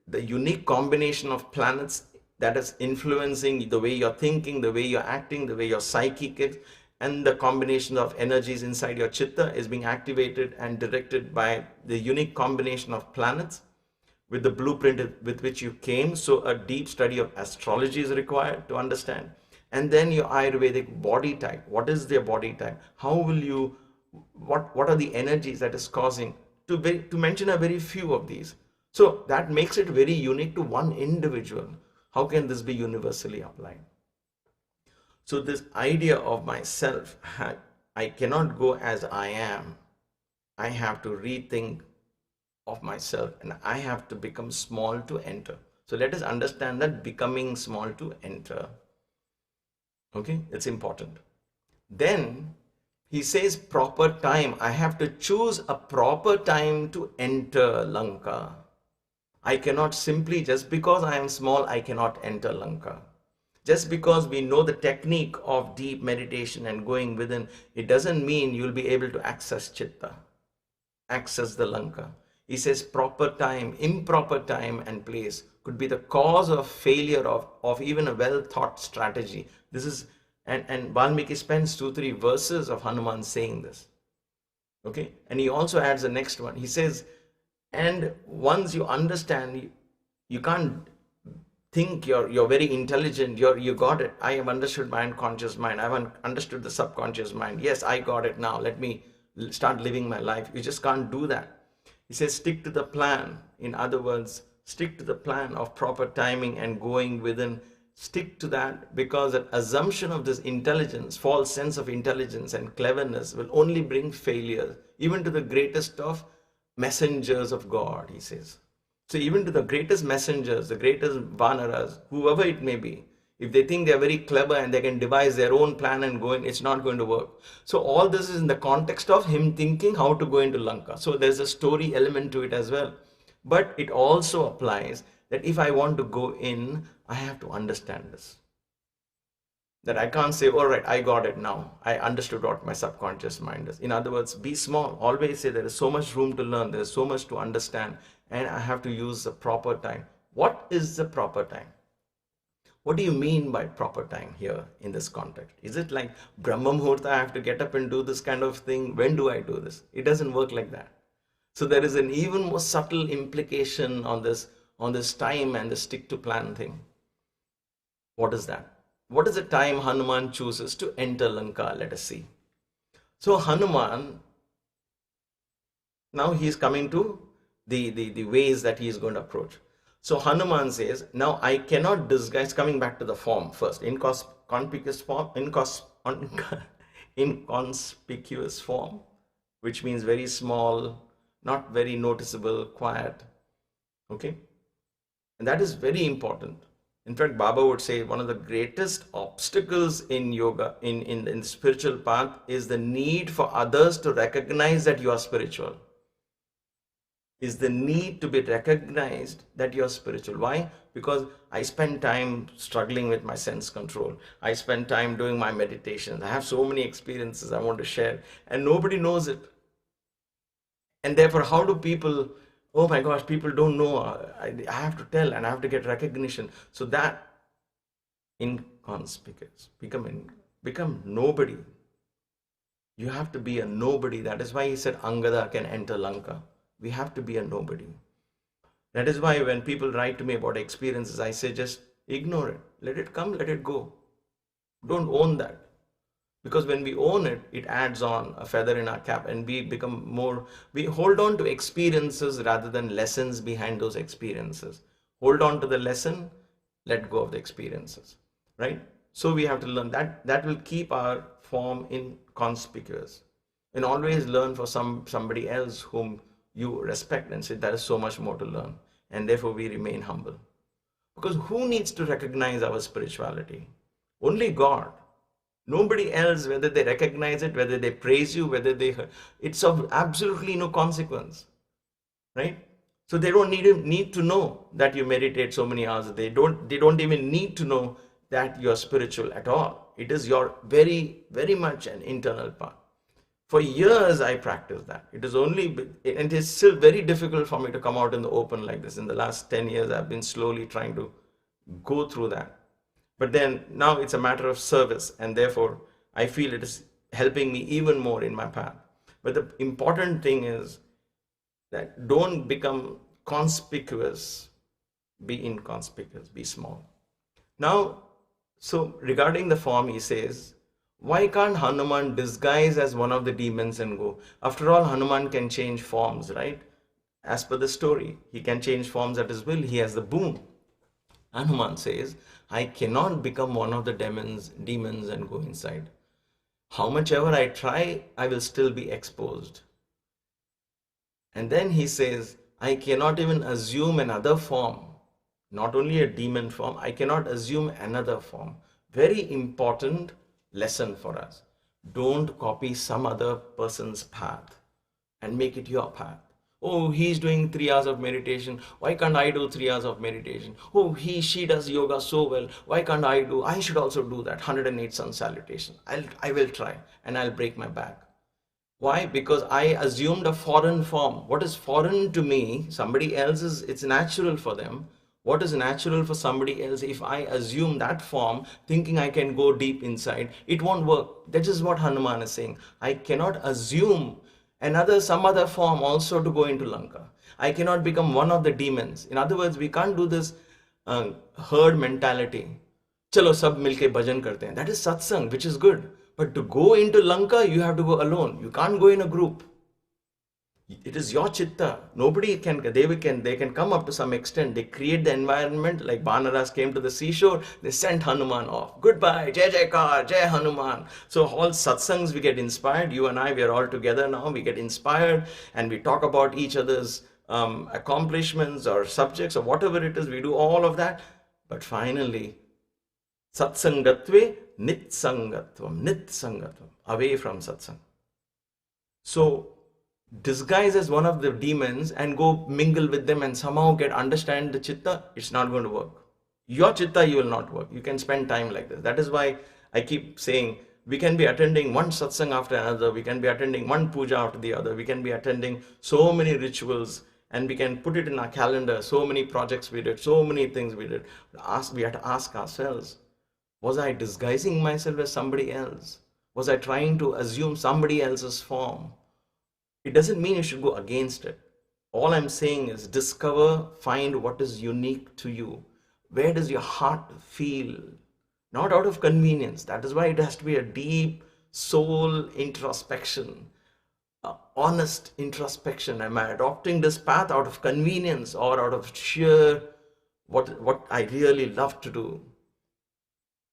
the unique combination of planets that is influencing the way you're thinking, the way you're acting, the way your psychic is, and the combination of energies inside your chitta is being activated and directed by the unique combination of planets with the blueprint with which you came. So a deep study of astrology is required to understand. And then your Ayurvedic body type. What is their body type? How will you, what are the energies that is causing, to mention a very few of these. So that makes it very unique to one individual. How can this be universally applied? So this idea of myself, I cannot go as I am. I have to rethink of myself, and I have to become small to enter. So let us understand that becoming small to enter. Okay, it's important. Then he says proper time. I have to choose a proper time to enter Lanka. I cannot simply, just because I am small, I cannot enter Lanka. Just because we know the technique of deep meditation and going within, it doesn't mean you'll be able to access Chitta, access the Lanka. He says proper time, improper time and place could be the cause of failure of even a well thought strategy. This is, and Valmiki spends 2-3 verses of Hanuman saying this. Okay, and he also adds the next one. He says, and once you understand, you can't think you're very intelligent, you got it. I have understood my unconscious mind. I haven't understood the subconscious mind. Yes, I got it now. Let me start living my life. You just can't do that. He says, stick to the plan. In other words, stick to the plan of proper timing and going within. Stick to that, because an assumption of this intelligence, false sense of intelligence and cleverness will only bring failure, even to the greatest of messengers of God, he says. So even to the greatest messengers, the greatest Vanaras, whoever it may be, if they think they're very clever and they can devise their own plan and go in, it's not going to work. So all this is in the context of him thinking how to go into Lanka. So there's a story element to it as well. But it also applies that if I want to go in, I have to understand this. That I can't say, all right, I got it now. I understood what my subconscious mind is. In other words, be small. Always say there is so much room to learn. There is so much to understand. And I have to use the proper time. What is the proper time? What do you mean by proper time here in this context? Is it like Brahma Muhurta, I have to get up and do this kind of thing? When do I do this? It doesn't work like that. So there is an even more subtle implication on this time and the stick to plan thing. What is that? What is the time Hanuman chooses to enter Lanka? Let us see. So Hanuman, now he is coming to the ways that he is going to approach. So Hanuman says, now I cannot disguise, coming back to the form first, inconspicuous form, inconspicuous form, which means very small, not very noticeable, quiet. Okay? And that is very important. In fact, Baba would say one of the greatest obstacles in yoga, in the spiritual path, is the need for others to recognize that you are spiritual. is the need to be recognized that you're spiritual. Why? Because I spend time struggling with my sense control. I spend time doing my meditations. I have so many experiences I want to share, and nobody knows it. And therefore, how do people, oh my gosh, people don't know. I have to tell and I have to get recognition. So that inconspicuous, become nobody. You have to be a nobody. That is why he said Angada can enter Lanka. We have to be a nobody. That is why when people write to me about experiences, I say just ignore it. Let it come, let it go. Don't own that. Because when we own it, it adds on a feather in our cap, and we become more, we hold on to experiences rather than lessons behind those experiences. Hold on to the lesson, let go of the experiences, right? So we have to learn that. That will keep our form inconspicuous. And always learn for somebody else whom you respect and say there is so much more to learn. And therefore we remain humble. Because who needs to recognize our spirituality? Only God. Nobody else, whether they recognize it, whether they praise you, whether they, it's of absolutely no consequence, right? So they don't need to know that you meditate so many hours a day. They don't even need to know that you're spiritual at all. It is your very, very much an internal part. For years I practiced that. It is only, and it is still very difficult for me to come out in the open like this. In the last 10 years, I've been slowly trying to go through that. But then now it's a matter of service, and therefore I feel it is helping me even more in my path. But the important thing is that don't become conspicuous, be inconspicuous, be small. Now, so regarding the form, he says, why can't Hanuman disguise as one of the demons and go? After all, Hanuman can change forms, right? As per the story, he can change forms at his will. He has the boon. Hanuman says, I cannot become one of the demons and go inside. How much ever I try, I will still be exposed. And then he says, I cannot even assume another form. Not only a demon form, I cannot assume another form. Very important lesson for us. Don't copy some other person's path and make it your path. Oh, he's doing 3 hours of meditation. Why can't I do 3 hours of meditation? Oh, she does yoga so well. Why can't I do? I should also do that. 108 sun salutation. I will try, and I'll break my back. Why? Because I assumed a foreign form. What is foreign to me, somebody else's, it's natural for them. What is natural for somebody else, if I assume that form, thinking I can go deep inside, it won't work. That is what Hanuman is saying. I cannot assume some other form also to go into Lanka. I cannot become one of the demons. In other words, we can't do this herd mentality. Chalo sab milke bhajan karte hain. That is satsang, which is good. But to go into Lanka, you have to go alone. You can't go in a group. It is your chitta. Nobody can, they can come up to some extent. They create the environment, like Banaras came to the seashore, they sent Hanuman off. Goodbye, Jai Jaikar, Jai Hanuman. So all satsangs, we get inspired. You and I, we are all together now. We get inspired and we talk about each other's accomplishments or subjects or whatever it is. We do all of that. But finally, satsangatve nitsangatvam, away from satsang. So, disguise as one of the demons and go mingle with them and somehow understand the chitta, it's not going to work. Your chitta, you will not work. You can spend time like this. That is why I keep saying we can be attending one satsang after another. We can be attending one puja after the other. We can be attending so many rituals and we can put it in our calendar. So many projects we did, so many things we did. We have to ask ourselves, was I disguising myself as somebody else? Was I trying to assume somebody else's form? It doesn't mean you should go against it. All I'm saying is discover, find what is unique to you. Where does your heart feel? Not out of convenience. That is why it has to be a deep soul introspection, honest introspection. Am I adopting this path out of convenience or out of sheer what I really love to do?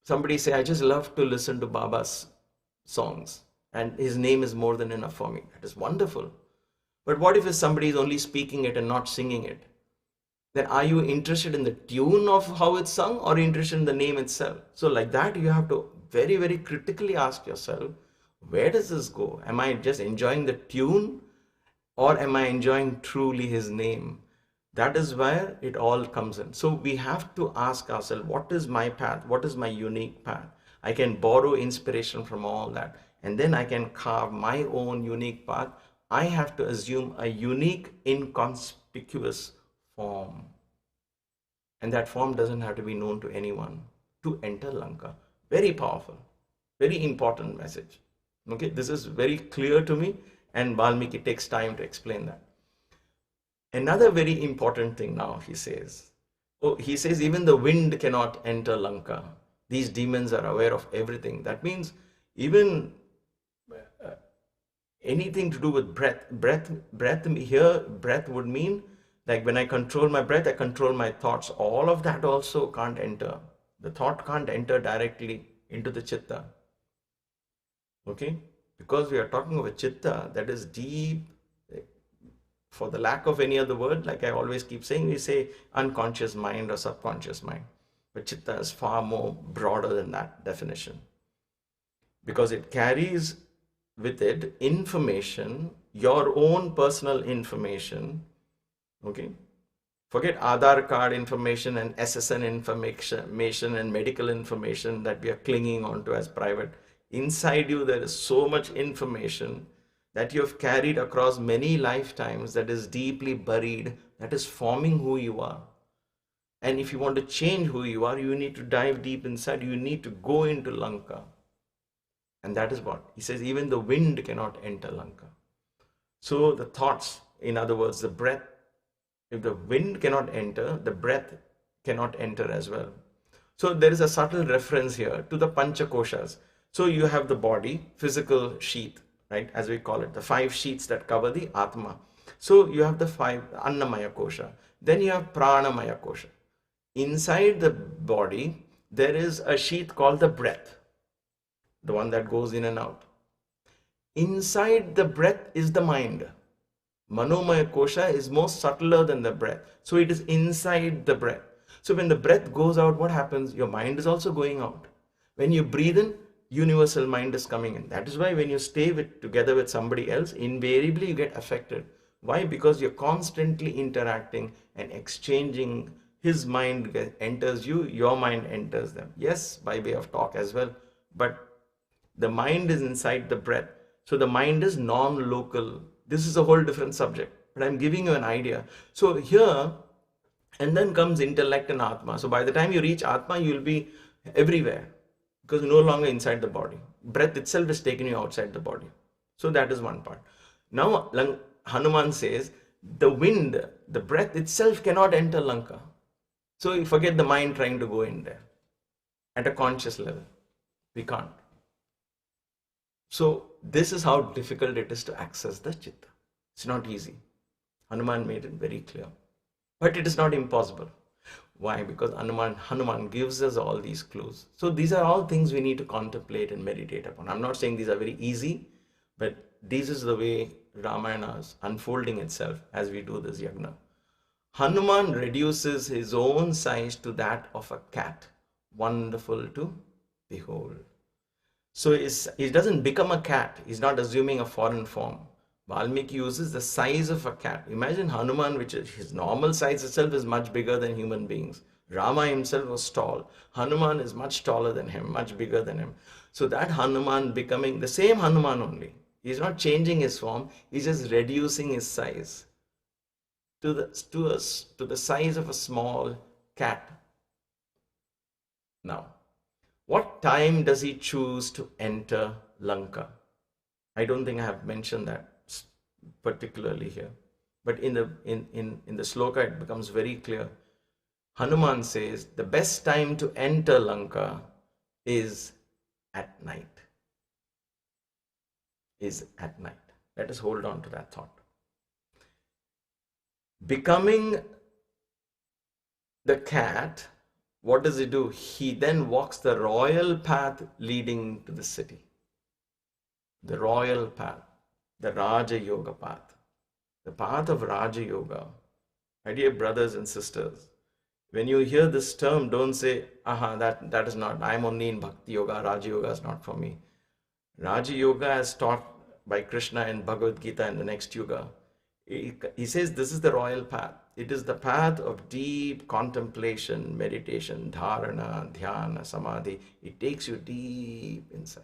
Somebody say, I just love to listen to Baba's songs. And his name is more than enough for me. That is wonderful. But what if somebody is only speaking it and not singing it? Then are you interested in the tune of how it's sung or interested in the name itself? So like that, you have to very, very critically ask yourself, where does this go? Am I just enjoying the tune Or am I enjoying truly his name? That is where it all comes in. So we have to ask ourselves, what is my path? What is my unique path? I can borrow inspiration from all that, and then I can carve my own unique path. I have to assume a unique, inconspicuous form. And that form doesn't have to be known to anyone to enter Lanka. Very powerful, very important message. Okay, this is very clear to me, and Valmiki takes time to explain that. Another very important thing now, he says. Oh, he says even the wind cannot enter Lanka. These demons are aware of everything. That means even anything to do with breath here, breath would mean like when I control my breath, I control my thoughts. All of that also can't enter. The thought can't enter directly into the chitta. Okay? Because we are talking of a chitta that is deep, for the lack of any other word, like I always keep saying, we say unconscious mind or subconscious mind. But chitta is far more broader than that definition. Because it carries with it information, your own personal information. Okay? Forget Aadhaar card information and SSN information and medical information that we are clinging onto as private. Inside you, there is so much information that you have carried across many lifetimes that is deeply buried, that is forming who you are. And if you want to change who you are, you need to dive deep inside. You need to go into Lanka. And that is what he says, even the wind cannot enter Lanka. So the thoughts, in other words, the breath, if the wind cannot enter, the breath cannot enter as well. So there is a subtle reference here to the Panchakoshas. So you have the body, physical sheath, right, as we call it, the 5 sheaths that cover the Atma. So you have the 5 Annamaya Kosha. Then you have Pranamaya Kosha. Inside the body, there is a sheath called the breath, the one that goes in and out. Inside the breath is the mind. Manomaya Kosha is more subtler than the breath. So it is inside the breath. So when the breath goes out, what happens? Your mind is also going out. When you breathe in, universal mind is coming in. That is why when you stay together with somebody else, invariably you get affected. Why? Because you're constantly interacting and exchanging. His mind enters you, your mind enters them. Yes, by way of talk as well. But the mind is inside the breath. So the mind is non-local. This is a whole different subject, but I'm giving you an idea. So here, and then comes intellect and Atma. So by the time you reach Atma, you'll be everywhere because no longer inside the body. Breath itself has taken you outside the body. So that is one part. Now Hanuman says, the wind, the breath itself cannot enter Lanka. So you forget the mind trying to go in there at a conscious level. We can't. So this is how difficult it is to access the chitta. It's not easy. Hanuman made it very clear. But it is not impossible. Why? Because Hanuman gives us all these clues. So these are all things we need to contemplate and meditate upon. I'm not saying these are very easy, but this is the way Ramayana is unfolding itself as we do this yagna. Hanuman reduces his own size to that of a cat, wonderful to behold. So he doesn't become a cat. He's not assuming a foreign form. Valmiki uses the size of a cat. Imagine Hanuman, which is his normal size itself is much bigger than human beings. Rama himself was tall. Hanuman is much taller than him, much bigger than him. So that Hanuman becoming the same Hanuman only. He's not changing his form. He's just reducing his size to the size of a small cat. Now, what time does he choose to enter Lanka? I don't think I have mentioned that particularly here. But in the sloka it becomes very clear. Hanuman says the best time to enter Lanka is at night. Is at night. Let us hold on to that thought. Becoming the cat, what does he do? He then walks the royal path leading to the city. The royal path, the Raja Yoga path. The path of Raja Yoga. My dear brothers and sisters, when you hear this term, don't say, that is not, I'm only in Bhakti Yoga, Raja Yoga is not for me. Raja Yoga as taught by Krishna in Bhagavad Gita in the next Yuga He says this is the royal path. It is the path of deep contemplation, meditation, dharana, dhyana, samadhi. It takes you deep inside.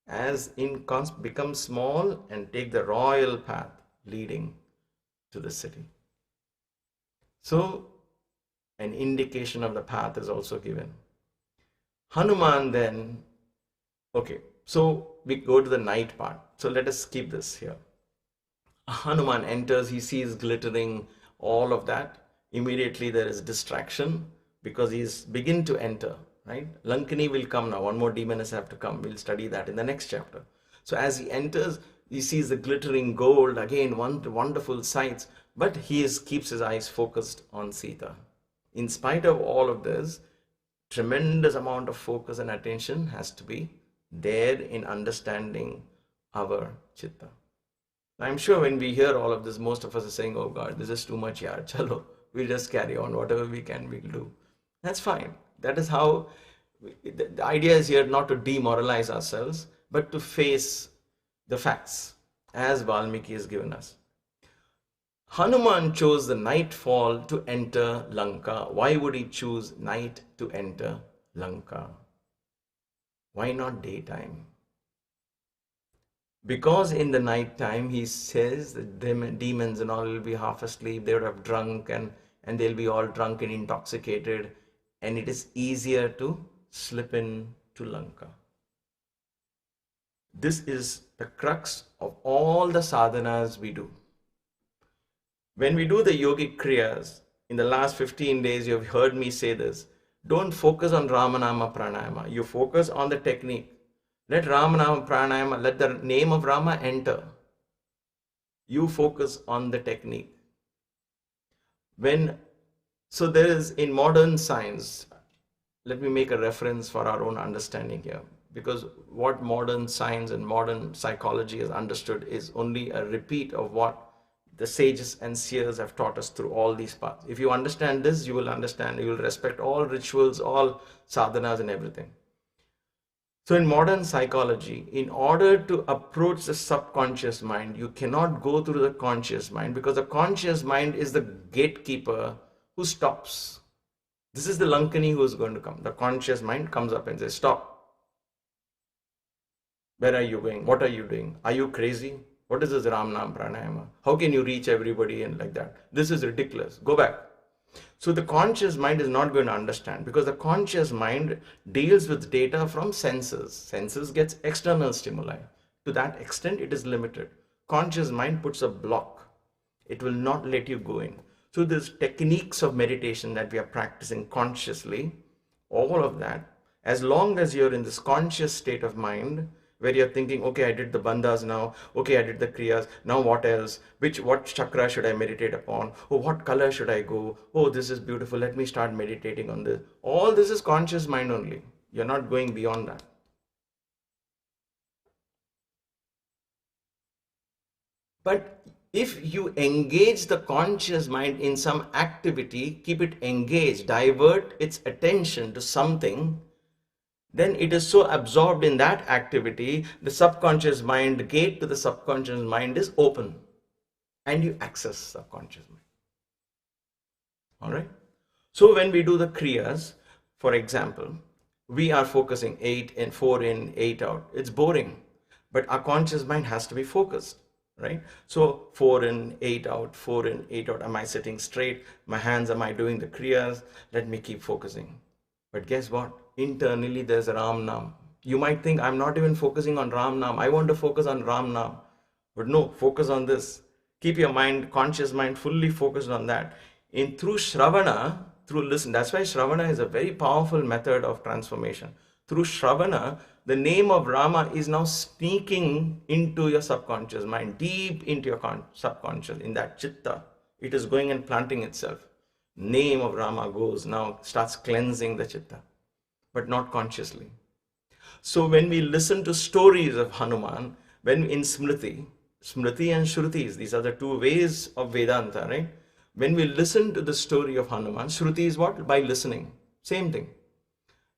As become small and take the royal path leading to the city. So, an indication of the path is also given. Hanuman then, okay, so we go to the night part. So let us keep this here. Hanuman enters, he sees glittering, all of that. Immediately there is distraction because he's begin to enter, right? Lankani will come now. One more demon has have to come. We'll study that in the next chapter. So as he enters, he sees the glittering gold, again, wonderful sights, but he keeps his eyes focused on Sita. In spite of all of this, tremendous amount of focus and attention has to be there in understanding our chitta. I'm sure when we hear all of this, most of us are saying, oh God, this is too much, yaar, chalo, we'll just carry on, whatever we can, we'll do. That's fine. That is how, the idea is here not to demoralize ourselves, but to face the facts, as Valmiki has given us. Hanuman chose the nightfall to enter Lanka. Why would he choose night to enter Lanka? Why not daytime? Because in the night time, he says that demons and all will be half asleep, they would have drunk and they'll be all drunk and intoxicated, and it is easier to slip in to Lanka. This is the crux of all the sadhanas we do. When we do the Yogic Kriyas, in the last 15 days, you've heard me say this, don't focus on Ramana, Pranayama. You focus on the technique. Let Ramana, Pranayama, let the name of Rama enter. You focus on the technique. So there is, in modern science, let me make a reference for our own understanding here, because what modern science and modern psychology has understood is only a repeat of what the sages and seers have taught us through all these paths. If you understand this, you will understand, you will respect all rituals, all sadhanas and everything. So in modern psychology, in order to approach the subconscious mind, you cannot go through the conscious mind, because the conscious mind is the gatekeeper who stops. This is the Lankani who is going to come. The conscious mind comes up and says, stop. Where are you going? What are you doing? Are you crazy? What is this Ram Naam Pranayama? How can you reach everybody and like that? This is ridiculous. Go back. So the conscious mind is not going to understand, because the conscious mind deals with data from senses. Senses gets external stimuli. To that extent, it is limited. Conscious mind puts a block. It will not let you go in. So these techniques of meditation that we are practicing consciously, all of that, as long as you're in this conscious state of mind, where you're thinking, okay, I did the bandhas now, okay, I did the kriyas, now what else? What chakra should I meditate upon? Oh, what color should I go? Oh, this is beautiful, let me start meditating on this. All this is conscious mind only. You're not going beyond that. But if you engage the conscious mind in some activity, keep it engaged, divert its attention to something, then it is so absorbed in that activity, the subconscious mind, the gate to the subconscious mind is open, and you access subconscious mind. All right. So when we do the kriyas, for example, we are focusing 8 in, 4 in, 8 out. It's boring, but our conscious mind has to be focused, right? So 4 in, 8 out, 4 in, 8 out. Am I sitting straight? My hands, am I doing the kriyas? Let me keep focusing. But guess what? Internally, there's Ram Naam. You might think, I'm not even focusing on Ram Naam. I want to focus on Ram Naam. But no, focus on this. Keep your mind, conscious mind, fully focused on that. Through Shravana, through listen, that's why Shravana is a very powerful method of transformation. Through Shravana, the name of Rama is now sneaking into your subconscious mind, deep into your subconscious, in that chitta. It is going and planting itself. Name of Rama goes, now starts cleansing the chitta, but not consciously. So when we listen to stories of Hanuman, when in Smriti and Shrutis, these are the two ways of Vedanta, right? When we listen to the story of Hanuman, Shruti is what? By listening. Same thing.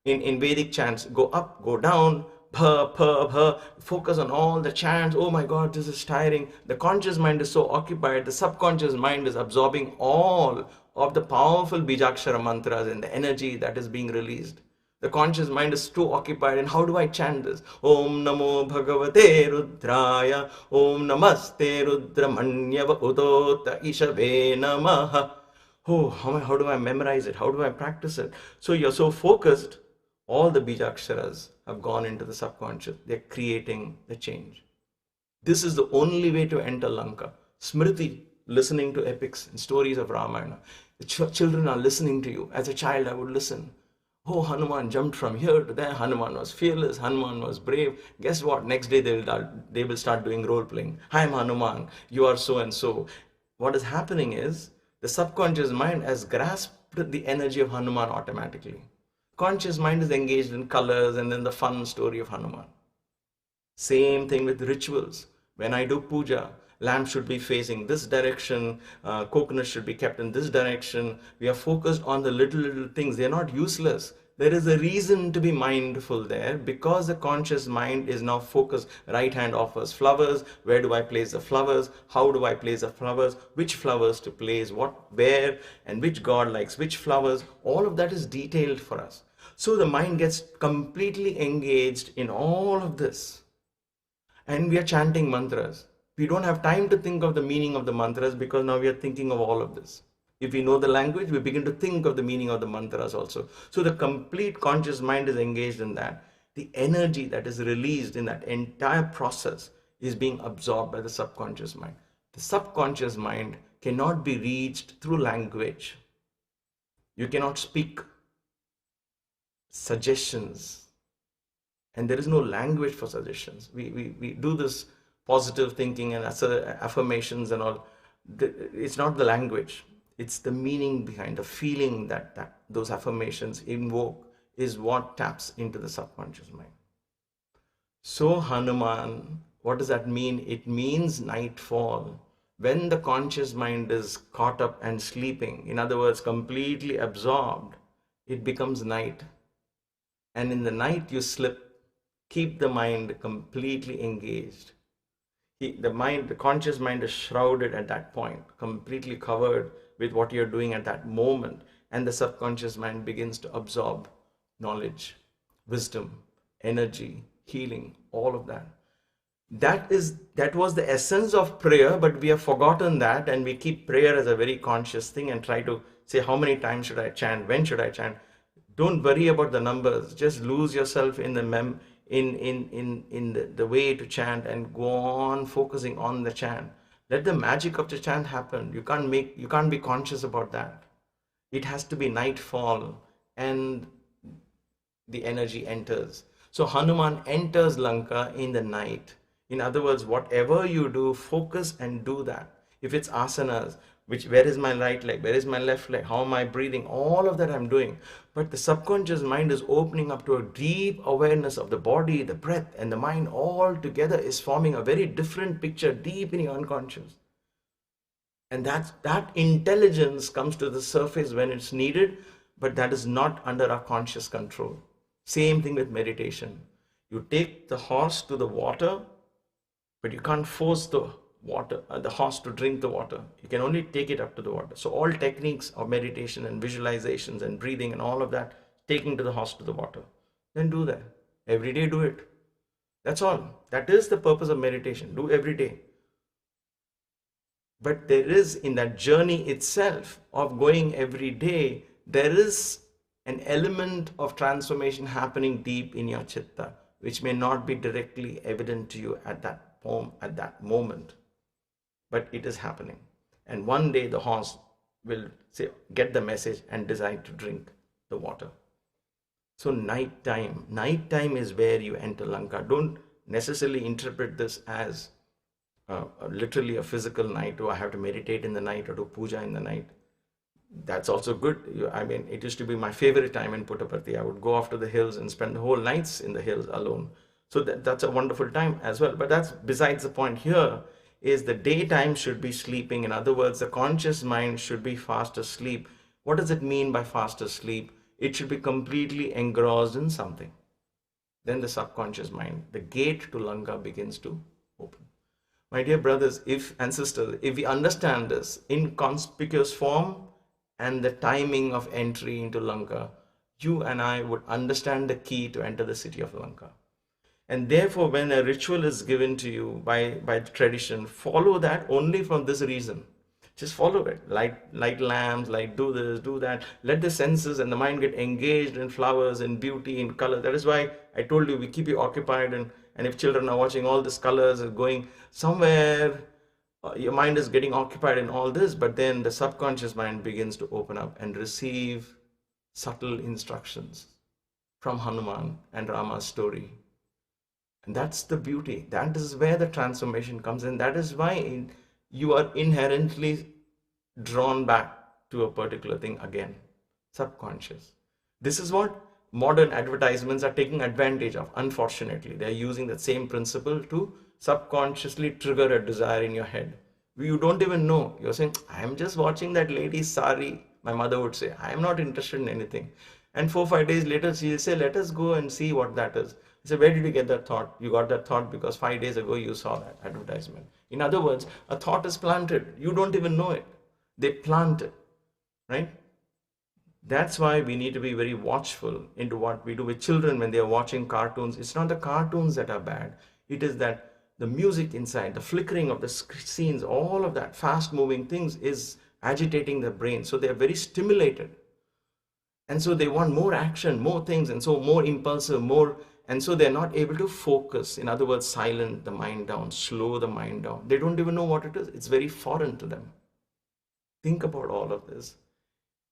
In Vedic chants, go up, go down, focus on all the chants. Oh my God, this is tiring. The conscious mind is so occupied, the subconscious mind is absorbing all of the powerful Bijakshara mantras and the energy that is being released. The conscious mind is too occupied. And how do I chant this? Om Namo Bhagavate Rudraya. Om Namaste Rudramanyava Udota Ishave Namaha. Oh, how do I memorize it? How do I practice it? So you're so focused, all the Bijaksharas have gone into the subconscious. They're creating the change. This is the only way to enter Lanka. Smriti, listening to epics and stories of Ramayana. The children are listening to you. As a child, I would listen. Oh, Hanuman jumped from here to there. Hanuman was fearless. Hanuman was brave. Guess what? Next day they will start doing role playing. I am Hanuman. You are so and so. What is happening is the subconscious mind has grasped the energy of Hanuman automatically. Conscious mind is engaged in colors and then the fun story of Hanuman. Same thing with rituals. When I do puja, lamp should be facing this direction, coconut should be kept in this direction. We are focused on the little things. They are not useless. There is a reason to be mindful there because the conscious mind is now focused. Right hand offers flowers. Where do I place the flowers? How do I place the flowers? Which flowers to place? What, where, and which god likes which flowers? All of that is detailed for us. So the mind gets completely engaged in all of this. And we are chanting mantras. We don't have time to think of the meaning of the mantras because now we are thinking of all of this. If we know the language, we begin to think of the meaning of the mantras also. So the complete conscious mind is engaged in that. The energy that is released in that entire process is being absorbed by the subconscious mind. The subconscious mind cannot be reached through language. You cannot speak suggestions. And there is no language for suggestions. We do this positive thinking and affirmations and all. It's not the language. It's the meaning behind, the feeling that those affirmations invoke is what taps into the subconscious mind. So Hanuman, what does that mean? It means nightfall. When the conscious mind is caught up and sleeping, in other words, completely absorbed, it becomes night. And in the night you slip, keep the mind completely engaged. The conscious mind is shrouded at that point, completely covered with what you're doing at that moment. And the subconscious mind begins to absorb knowledge, wisdom, energy, healing, all of that. That was the essence of prayer, but we have forgotten that, and we keep prayer as a very conscious thing and try to say, how many times should I chant? When should I chant? Don't worry about the numbers. Just lose yourself in the the way to chant and go on focusing on the chant. Let the magic of the chant happen. You can't be conscious about that. It has to be nightfall and the energy enters. So Hanuman enters Lanka in the night. In other words, whatever you do, focus and do that. If it's asanas, where is my right leg, where is my left leg, how am I breathing, all of that I'm doing. But the subconscious mind is opening up to a deep awareness of the body, the breath, and the mind all together is forming a very different picture deep in your unconscious. And that intelligence comes to the surface when it's needed, but that is not under our conscious control. Same thing with meditation. You take the horse to the water, but you can't force the horse to drink the water. You can only take it up to the water. So all techniques of meditation and visualizations and breathing and all of that, taking to the horse to the water. Then do that. Every day do it. That's all. That is the purpose of meditation. Do every day. But there is, in that journey itself of going every day, there is an element of transformation happening deep in your chitta, which may not be directly evident to you at that moment. But it is happening. And one day the horse will get the message and decide to drink the water. So nighttime is where you enter Lanka. Don't necessarily interpret this as literally a physical night, or I have to meditate in the night or do puja in the night. That's also good. I mean, it used to be my favorite time in Puttaparthi. I would go off to the hills and spend the whole nights in the hills alone. So that's a wonderful time as well. But that's besides the point. Here is the daytime should be sleeping. In other words, the conscious mind should be fast asleep. What does it mean by fast asleep? It should be completely engrossed in something. then the subconscious mind, the gate to Lanka begins to open. My dear brothers and sisters, if we understand this in conspicuous form and the timing of entry into Lanka, you and I would understand the key to enter the city of Lanka. And therefore, when a ritual is given to you by the tradition, follow that only from this reason. Just follow it. Light lamps, do this, do that. Let the senses and the mind get engaged in flowers, in beauty, in color. That is why I told you we keep you occupied. And if children are watching all these colors, are going somewhere, your mind is getting occupied in all this, but then the subconscious mind begins to open up and receive subtle instructions from Hanuman and Rama's story. And that's the beauty. That is where the transformation comes in. That is why you are inherently drawn back to a particular thing again. Subconscious. This is what modern advertisements are taking advantage of. Unfortunately, they are using that same principle to subconsciously trigger a desire in your head. You don't even know. You're saying, I'm just watching that lady's sari. My mother would say, I'm not interested in anything. And 4-5 days later, she'll say, let us go and see what that is. I say, where did you get that thought? You got that thought because 5 days ago you saw that advertisement. In other words, a thought is planted. You don't even know it. They plant it, right? That's why we need to be very watchful into what we do with children when they are watching cartoons. It's not the cartoons that are bad. It is that the music inside, the flickering of the scenes, all of that fast moving things is agitating their brain. So they are very stimulated. And so they want more action, more things, and so more impulsive, more. And so they're not able to focus. In other words, silent the mind down, slow the mind down. They don't even know what it is. It's very foreign to them. Think about all of this.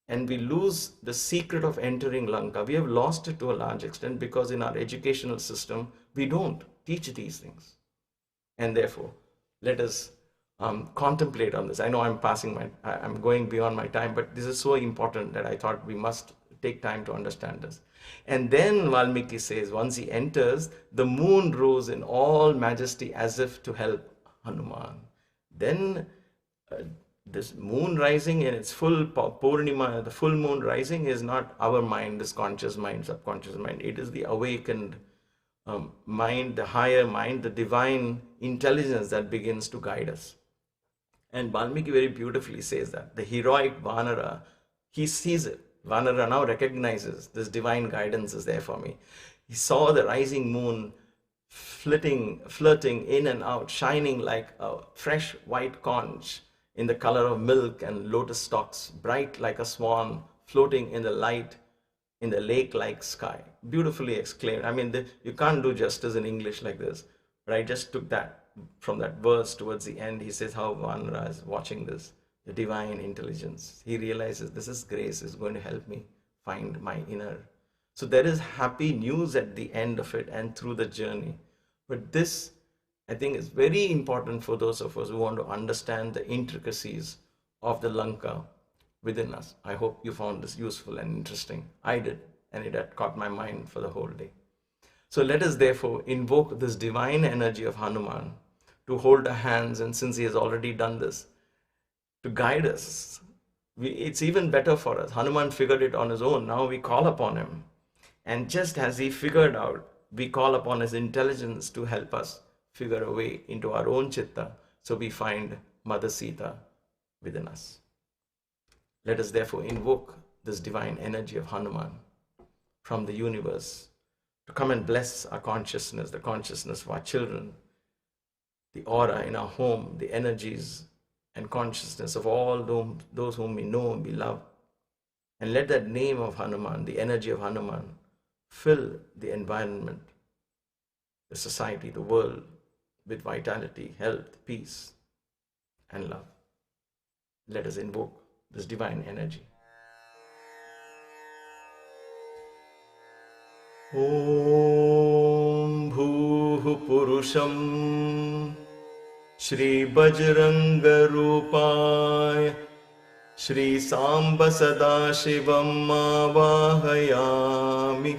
And we lose the secret of entering Lanka. We have lost it to a large extent because in our educational system, we don't teach these things. And therefore, let us contemplate on this. I know I'm going beyond my time, but this is so important that I thought we must take time to understand this. And then Valmiki says, once he enters, the moon rose in all majesty as if to help Hanuman. Then this moon rising in its full Purnima, the full moon rising is not our mind, this conscious mind, subconscious mind. It is the awakened mind, the higher mind, the divine intelligence that begins to guide us. And Valmiki very beautifully says that the heroic Vanara, he sees it. Vanara now recognizes this divine guidance is there for me. He saw the rising moon flirting in and out, shining like a fresh white conch in the color of milk and lotus stalks, bright like a swan, floating in the light in the lake-like sky. Beautifully exclaimed. I mean, you can't do justice in English like this, but I just took that from that verse towards the end. He says how Vanara is watching this, the divine intelligence. He realizes this is grace is going to help me find my inner. So there is happy news at the end of it and through the journey. But this, I think, is very important for those of us who want to understand the intricacies of the Lanka within us. I hope you found this useful and interesting. I did, and it had caught my mind for the whole day. So let us therefore invoke this divine energy of Hanuman to hold our hands, and since he has already done this, to guide us. It's even better for us. Hanuman figured it on his own. Now we call upon him. And just as he figured out, we call upon his intelligence to help us figure a way into our own chitta, so we find Mother Sita within us. Let us therefore invoke this divine energy of Hanuman from the universe to come and bless our consciousness, the consciousness of our children, the aura in our home, the energies and consciousness of all those whom we know and we love. And let that name of Hanuman, the energy of Hanuman, fill the environment, the society, the world with vitality, health, peace, and love. Let us invoke this divine energy. Om Bhuhu Purusham Shri Bajranga Rupaya Shri Samba Sadashivam Avahayami.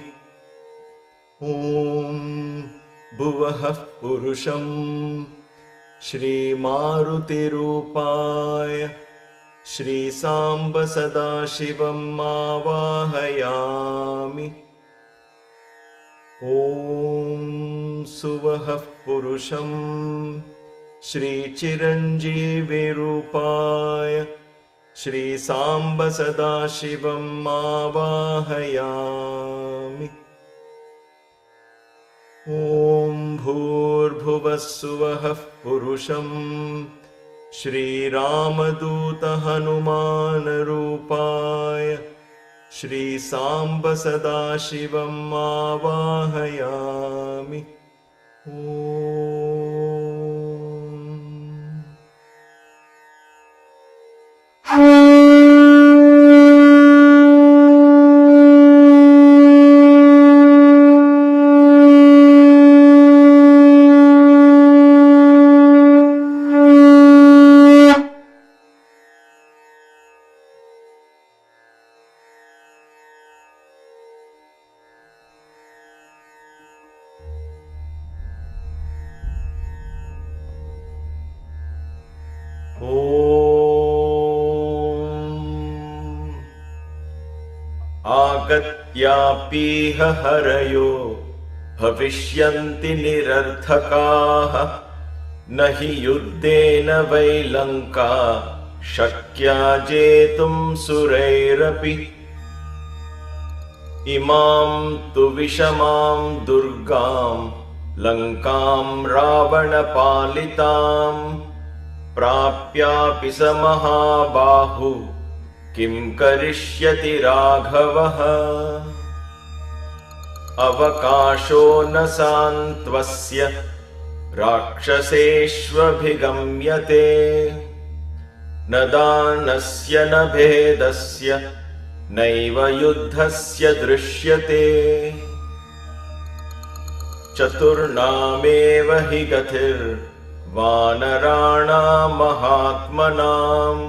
Om Bhuvaha Purusham Shri Maruti Rupaya Shri Samba Sadashivam Avahayami. Om Suvah Purusham Shri Chiranjeevi Rupaya Shri Samba Sadashivam Avahayami. Om Bhurbhuvassuvaha Purusham Shri Ramaduta Hanuman Rupaya Shri Samba Sadashivam Avahayami. आगत्यापीह हरयो भविष्यन्ति निरर्थकाः न हि युद्धेन वै लङ्का शक्या जेतुं सुरैरपि इमां तु विषमां दुर्गां लङ्कां रावणपालितां प्राप्यापि स महाबाहु किं करिष्यति राघवः अवकाशो न सान्त्वस्य राक्षसेष्वभिगम्यते न दानस्य न भेदस्य नैव युद्धस्य दृश्यते चतुर्णामेव हि गतिर्वानराणां महात्मनां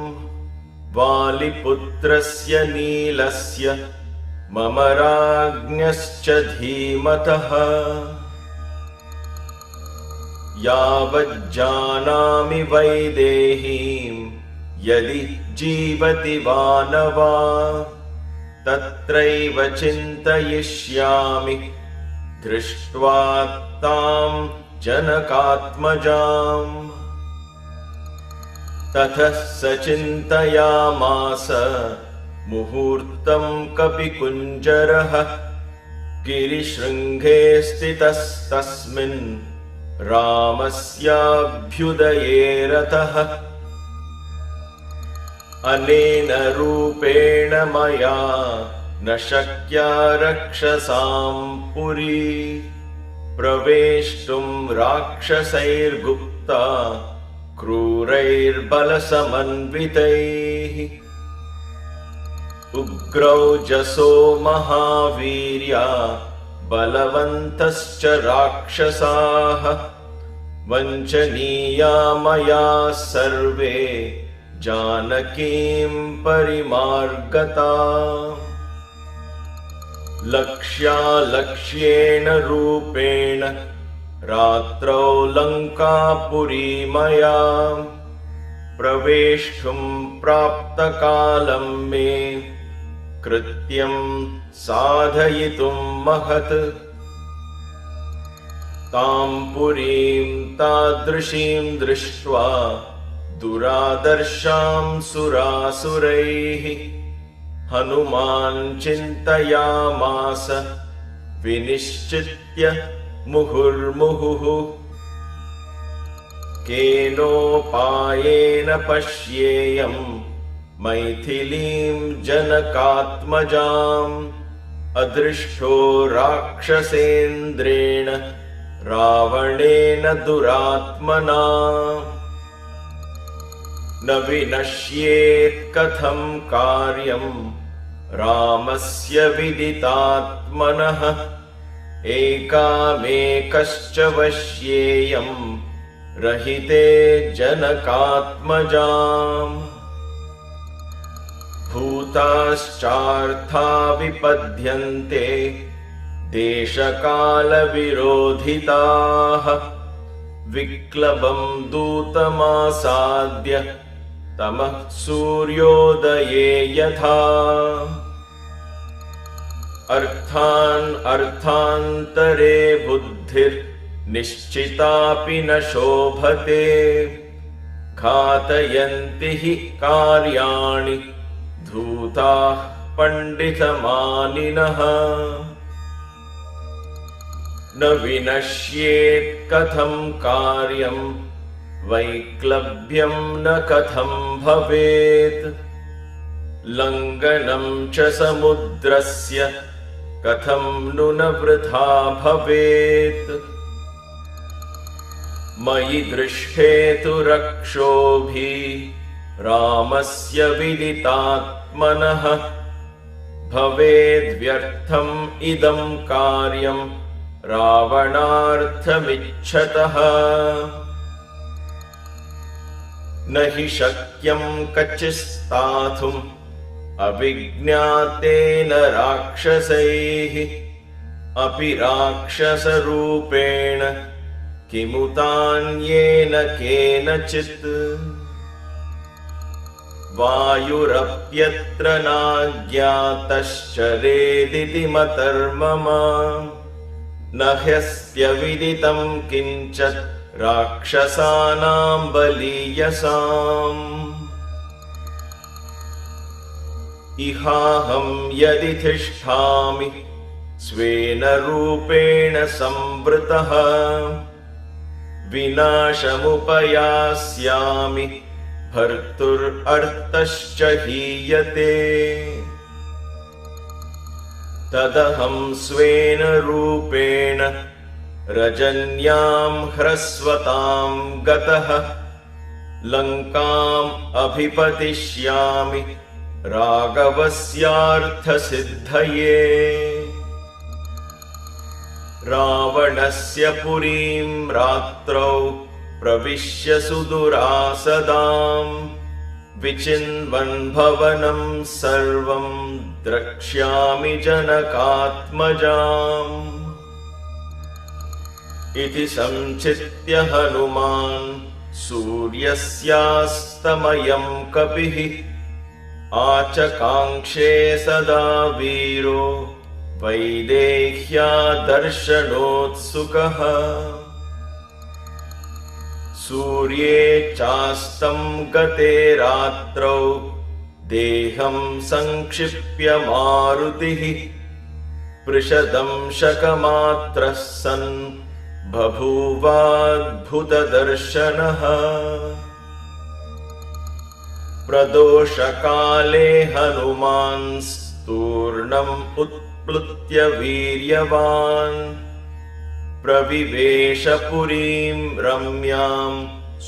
वालिपुत्रस्य नीलस्य मम राज्ञश्च धीमतः यावज्जानामि वैदेहीं यदि जीवति वानवा तत्रैव चिन्तयिष्यामि दृष्ट्वा तां जनकात्मजाम् ततः स चिन्तयामास मुहूर्तं कपिकुञ्जरः गिरिशृङ्गे स्थितस्तस्मिन् रामस्याभ्युदये रतः अनेन रूपेण मया न शक्या रक्षसां पुरी प्रवेष्टुं राक्षसैर्गुप्ता क्रूरैर्बलसमन्वितैः उग्रौजसो महावीर्या बलवन्तश्च राक्षसाः वञ्चनीया मया सर्वे जानकीं परिमार्गता लक्ष्यालक्ष्येण रूपेण रात्रौ लङ्कापुरी मया प्रवेष्टुं प्राप्तकालं मे कृत्यं साधयितुं महत् तां पुरीं तादृशीं दृष्ट्वा दुरादर्शां सुरासुरैः हनुमान् चिन्तयामास विनिश्चित्य मुहुर्मुहुः केनोपायेन पश्येयं मैथिलीं जनकात्मजाम् अदृष्टो राक्षसेन्द्रेण रावणेन दुरात्मना न विनश्येत् कथं कार्यं रामस्य विदितात्मनः एकामेकश्च वश्येयं रहिते जनकात्मजाम् भूताश्चार्था विपद्यन्ते देशकालविरोधिताः विक्लबं दूतमासाद्य तमः सूर्योदये यथा अर्थान् अर्थान्तरे बुद्धिर् निश्चितापि न शोभते घातयन्ति हि कार्याणि धूताः पंडितमानिनः न विनश्येत् कथं कार्यं वैक्लव्यं न कथं भवेत् लङ्घनं च समुद्रस्य कथं नु न वृथा भवेत् मयि दृष्टे तु रक्षोभिः रामस्य विदितात्मनः भवेद्व्यर्थम् इदं कार्यं रावणार्थमिच्छतः न हि शक्यं कचिस्तातुम् अभिज्ञातेन राक्षसैः अपि राक्षसरूपेण किमुतान्येन केनचित् वायुरप्यत्र नाज्ञातश्चरेदिति मतर्मम न ह्यस्त्यविदितं किञ्च राक्षसानां बलीयसाम् इहाहं यदि तिष्ठामि स्वेन रूपेण संवृतः विनाशमुपयास्यामि भर्तुरर्थश्च हीयते तदहं स्वेन रूपेण रजन्यां ह्रस्वतां गतः लङ्काम् अभिपतिष्यामि राघवस्यार्थसिद्धये रावणस्य पुरीं रात्रौ प्रविश्य सुदुरासदां विचिन्वन् भवनं सर्वं द्रक्ष्यामि जनकात्मजाम् इति संचित्य हनुमान् सूर्यस्यास्तमयं कपिः आचकाङ्क्षे सदा वीरो वैदेह्यादर्शनोत्सुकः सूर्ये चास्तं गते रात्रौ देहं संक्षिप्य मारुतिः पृषदंशकमात्रः सन् बभूवाद्भुतदर्शनः प्रदोषकाले हनुमान्स्तूर्णम् उत्प्लुत्य वीर्यवान् प्रविवेश पुरीं रम्यां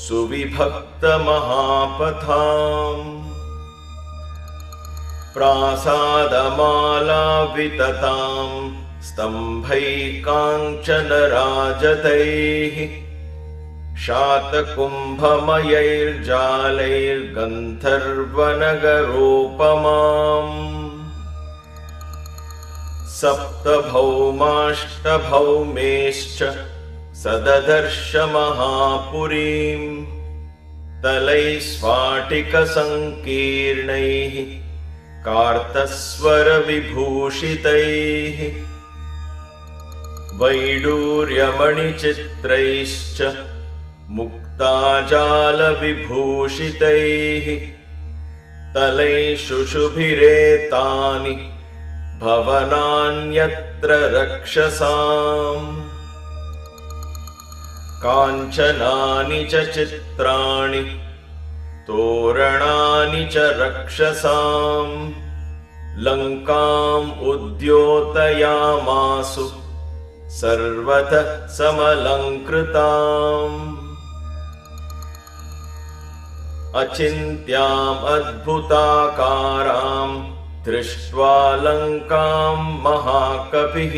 सुविभक्तमहापथाम् प्रासादमालाविततां स्तम्भैकाञ्चनराजतैः शातकुम्भमयैर्जालैर्गन्धर्वनगरोपमाम् सप्तभौमाष्टभौमेश्च सददर्श महापुरीं तलैः स्फाटिकसङ्कीर्णैः कार्तस्वरविभूषितैः वैडूर्यमणिचित्रैश्च मुक्ताजालविभूषितैः तलैः शुशुभिरेतानि भवनान्यत्र रक्षसाम् काञ्चनानि च चित्राणि तोरणानि च रक्षसाम् लङ्काम् उद्योतयामासु सर्वतः समलङ्कृताम् अचिन्त्याम् अद्भुताकाराम् दृष्ट्वा लङ्कां महाकपिः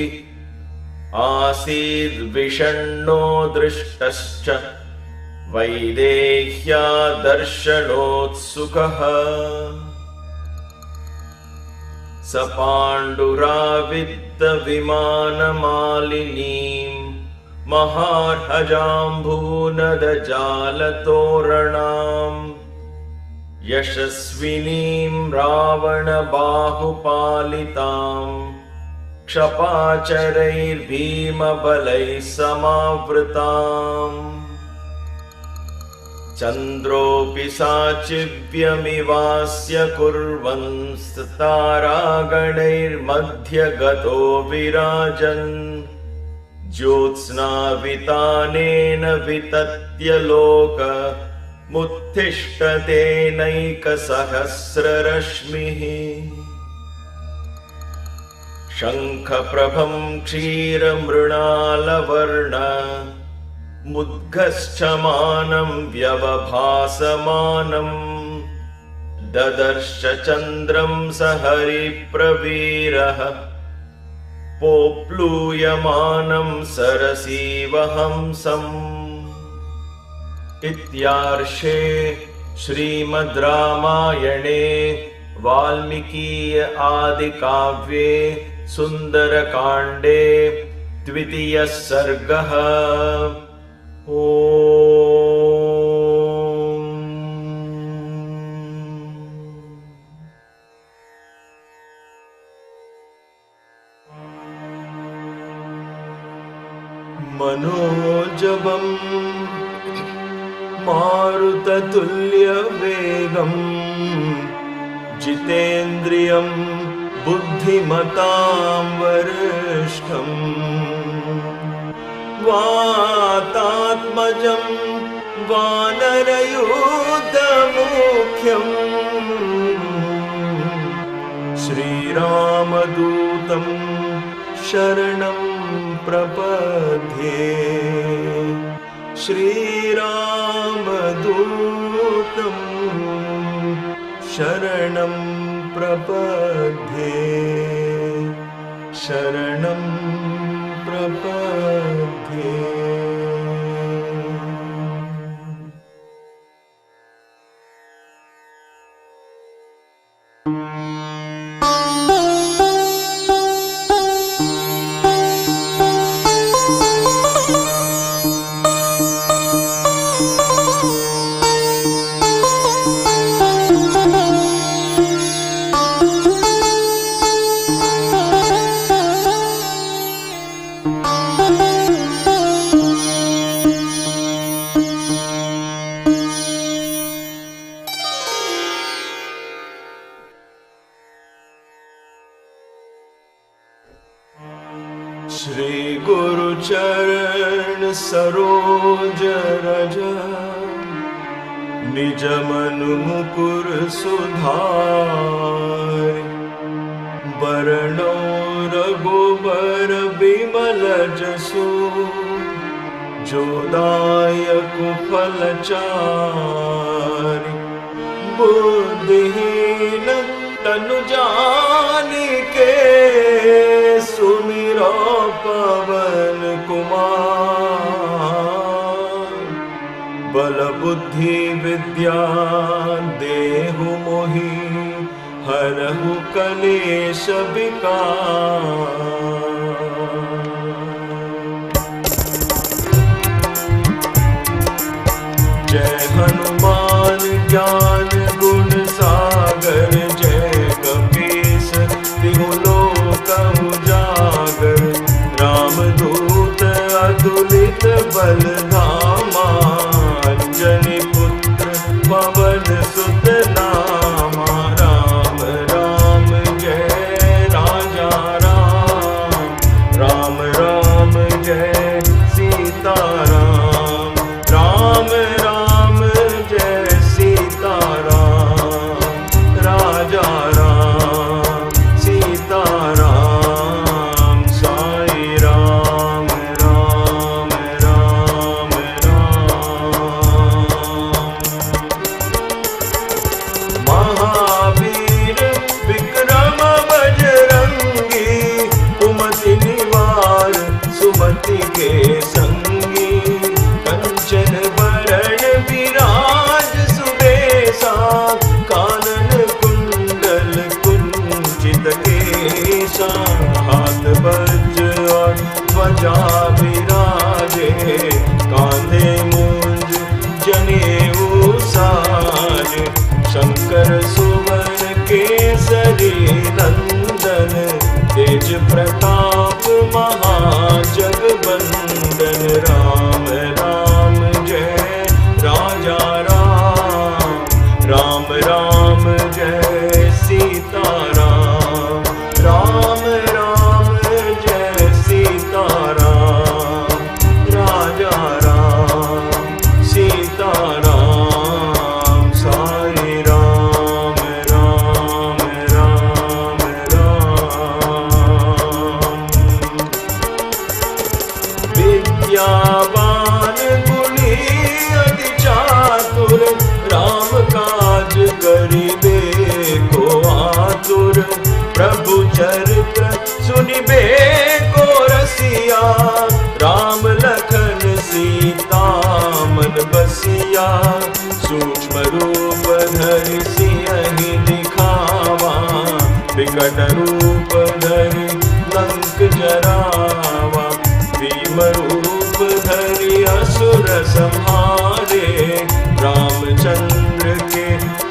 आसीद्विषण्णो दृष्टश्च वैदेह्यादर्शनोत्सुकः स पाण्डुराविद्दविमानमालिनीं महार्हजाम्भूनदजालतोरणाम् यशस्विनीं रावणबाहुपालितां क्षपाचरैर्भीमबलैः समावृताम् चन्द्रोऽपि साचिव्यमिवास्य कुर्वन् तारागणैर्मध्यगतो विराजन् ज्योत्स्नावितानेन वितत्य लोकमुत्तिष्ठतेनैकसहस्ररश्मिः शङ्खप्रभं क्षीरमृणालवर्ण मुद्गश्चमानं व्यवभासमानं ददर्श चन्द्रं स हरिप्रवीरः पोप्लूयमानं सरसीवहंसम्। इत्यार्षे श्रीमद् रामायणे वाल्मीकीय आदिकाव्ये सुन्दरकाण्डे द्वितीयः सर्गः। मनोजवं मारुततुल्यवेगं जितेन्द्रियं बुद्धिमतां वरिष्ठं वातात्मजं वानरयूथमुख्यं श्रीरामदूतं शरणं प्रपद्ये। श्रीरामदूतं शरणं प्रपद्ये, शरणं प्रपद्ये। श्री गुरु चरण सरोज रज निज मनु मुकुर सुधारि बरनौ रघुबर बिमल जसु जो दायक फल चारि बुद्धिहीन तनु जानिके सुमिरो पवन कुमार बल बुद्धि विद्या देहु मोहि हरहु कलेश विकार। जय हनुमान ज्ञान गुण सागर जय कपीस तिहु लोक उजागर रामदूत अतुलित बल धामा अंजनी पुत्र पवन सुत नामा। राम राम जय राजा राम, राम राम जय सीता राम, राम राम जय सीता राम, राजा राम सीता राम। साई राम राम राम राम। महावीर विक्रम बजरंगी कुमति निवार सुमति के संगी कंचन बरण विराज सुबेसा कानन कुंडल कुंचित केसा। हाथ वज्र और ध्वजा विराजे कांधे मूंज जनेऊ साजे। शंकर सुवन केसरी नंदन तेज प्रताप महाजगबंदन राम राम जय राजा राम राम राम जय सीता राम राम राम जय सीता राम राजा राम सीता राम साई राम राम राम राम। विद्यावान गुणी अति चातुर राम काज करिबे को आतुर प्रभु चरित्र सुनिबे को रसिया राम लखन सीता मन बसिया सूक्ष्म रूप धरि सियहि दिखावा विकट रूप धरि लंक जरावा भीम रूप धरि असुर संहारे रामचंद्र के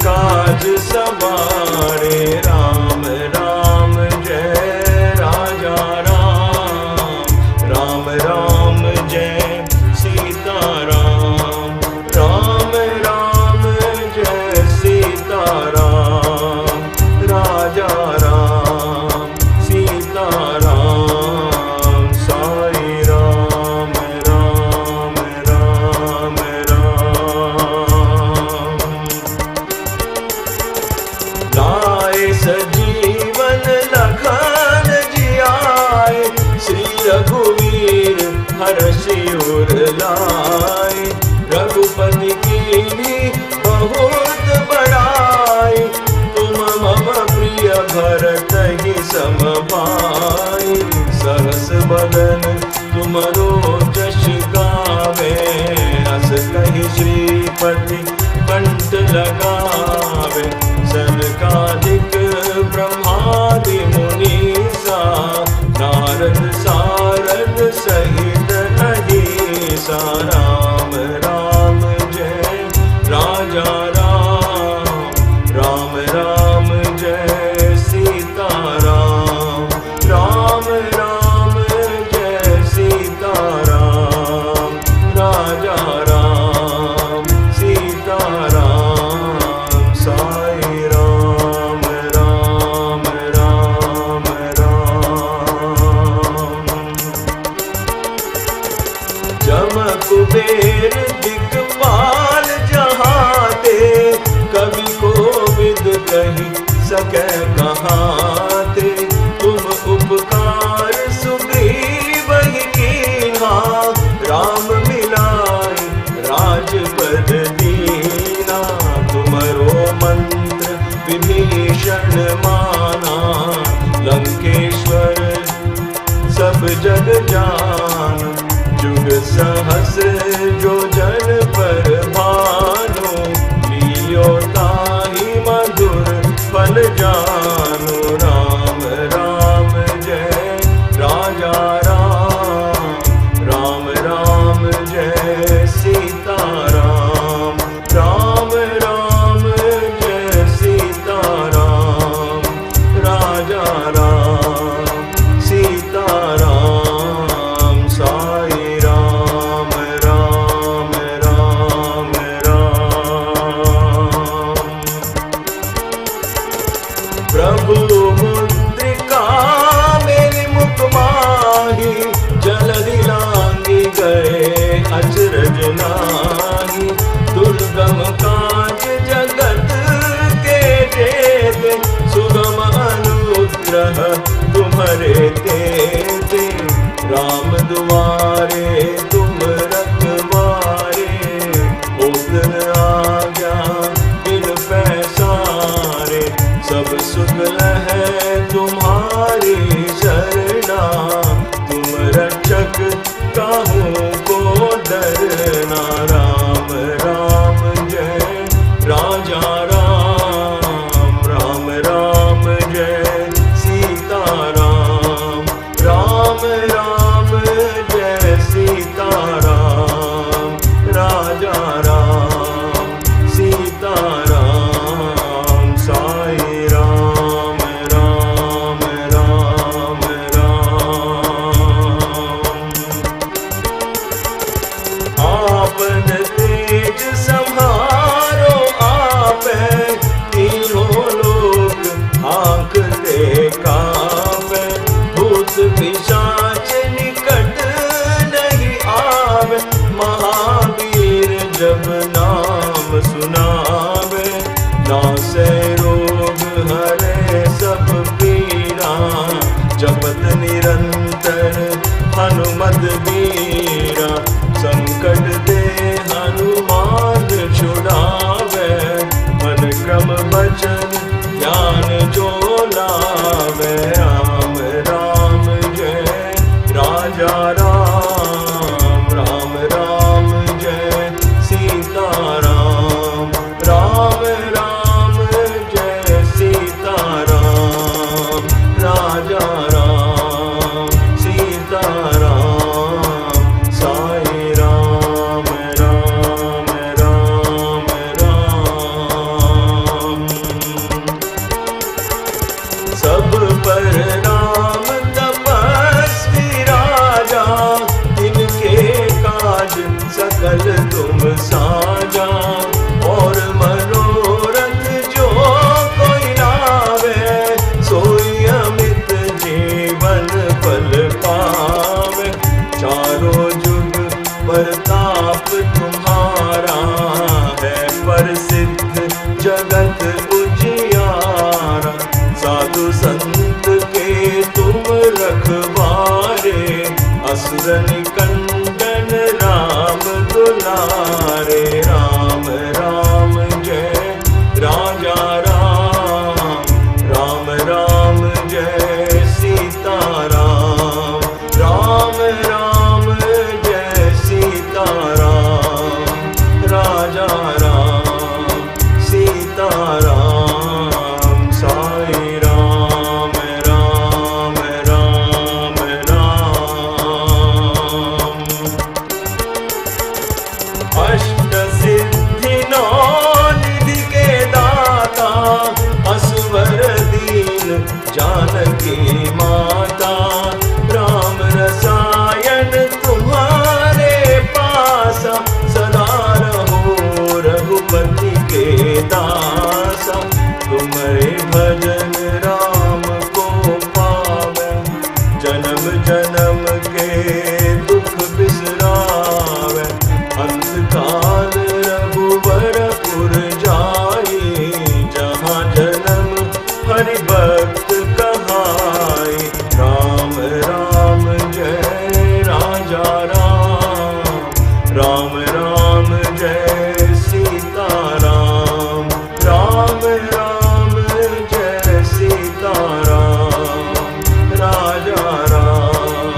काज सवारे राम राम जय राजा राम राम राम जय सीता राम राम राम जय सीता राम राजा राम सीता राम साई राम राम राम राम। लाए सजीवन लखन जियाए श्री रघुवीर हर्षि उर लाए रघुपति कीन्ही बहुत बड़ाई तुम मम प्रिय भरत ही सम भाई सहस बदन तुमरो जश गावे अस कहि श्रीपति कंठ लगावे सनकादिक ब्रह्मादि मुनीसा नारद सारद सहित अहिसा राम राम जय राजा राम राम राम जय सीता राम राम राम जय सीता राम राजा राम सीता राम साई राम राम राम राम। जम कुबेर दिक्पाल जहाते कवि कोविद कहि सकै कहाते तुम उपकार सुग्रीव ही कीन्हा राम मिलाए राजपद दीना तुमरो मंत्र विभीषण माना लंकेश्वर सब जग जान जुग सहस्र जो जन पर भानु लियो ताहि मधुर फल जानु राम राम जय राजा राम राम राम जय सीता राम राम राम जय सीता राम राजा राम सीता राम साई राम राम राम राम। प्रभु मुद्रिका मेरी मुख माही जलधि लांगी गए अचरज नाही दुर्गम काज जगत के जेते सुगम अनुग्रह तुम्हारे तेते राम दुआरे तुम रखवारे उतर आज्ञा बिन पैसारे सब सुख है तुम्हारी शरणा तुम रक्षक काहू को डरना राम राम जय राजा राम राम राम जय सीता राम राम राम जय सीता राम राजा राम सीता राम साई राम राम राम राम। महावीर जब नाम सुनावे, नासे रोग हरे सब पीरा, जपत निरंतर हनुमत बीरा, संकट दे हनुमान छुड़ावे, मन क्रम बचन ज्ञान जो लावे। राम राम जय राजा राम, राम राम जय सीता राम, राम राम जय सीता राम, राजा राम सीता राम, साई राम राम राम राम। सब पर राम तपस्वी राजा, इनके काज सकल तुम साजा, और मनोरथ जो कोई लावे, सोई अमित जीवन फल पावे। चारों जुग प्रताप तुम्हारा है, प्रसिद्ध जगत उजियारा, साधु संत के तुम रखवारे, असुर निकंदन राम दुलारे। राम राम जय राजा राम, राम राम जय सीता राम, राम राम जय सीता राम, राजा राम सीता राम, साई राम राम राम राम। अष्ट सिद्धि नौ निधि के दाता, असवर दीन जानकी माता, राम रसायन तुम्हारे पासा, सदा रहो रघुपति के दासा। तुम्हारे भजन राम को पावे, जन्म जन्म के दुख बिसरावे, अंत काल रघुवरपुर जाई, जहाँ जन्म हरि भक्त कहाई। राम राम जय राजा राम, राम राम जय सीता राम, राम राम जय सीता राम, राजा राम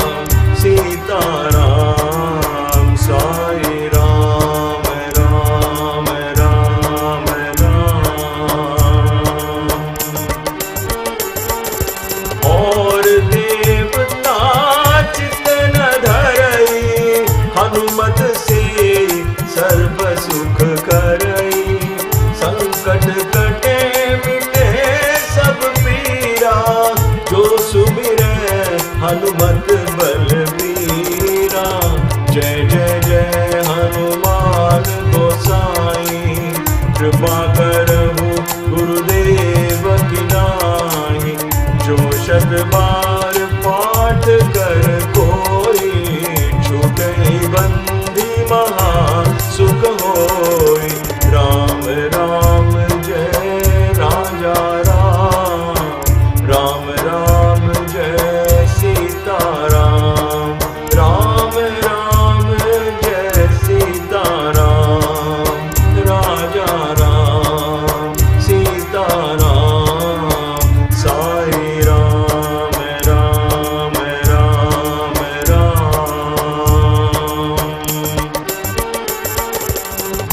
सीता राम, साई राम राम राम राम। और देवता चित्त न धरई, हनुमत से सर्व सुख करई, संकट कटे मिटे सब पीरा, जो सुमिरै हनुमत बलबीरा। जय जय जय हनुमान गोसाई, कृपा करहु गुरुदेव की नाहि, जो शत बार पाठ कर कोई, छूटहि बंदी महा सुख होई। राम राम जय राजा राम, राम राम जय सीता राम, राम राम जय सीता राम, राजा राम सीता राम, साई राम राम राम राम।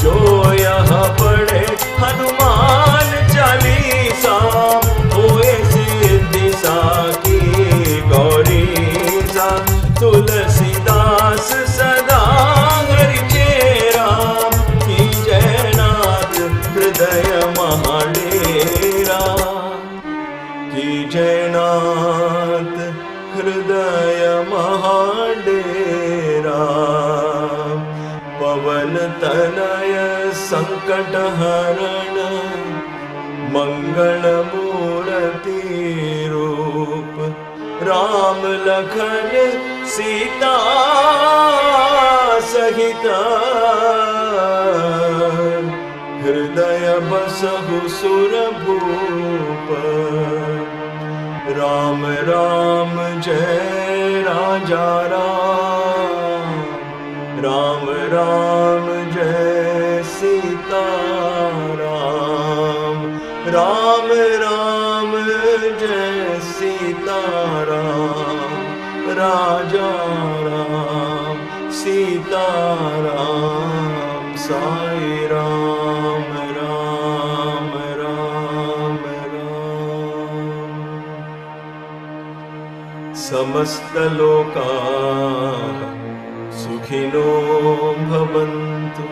जो यह पढ़े हनुमान चालीसा, होए सिद्धि साकी गौरीसा। तुलसीदास सदा हरि चेरा, की जयनाथ हृदय महाडेरा, की जयनाथ हृदय महाडेरा। पवन तनय संकट हरण, मंगल मूर्ति रूप, राम लखन सीता सहिता हृदय बसहु सुर भूप राम राम जय राजा राम राम राम जय सीता राम राम राम जय सीता राम राजा राम सीता राम साई राम राम राम राम। समस्त लोकाः सुखिनो भवन्तु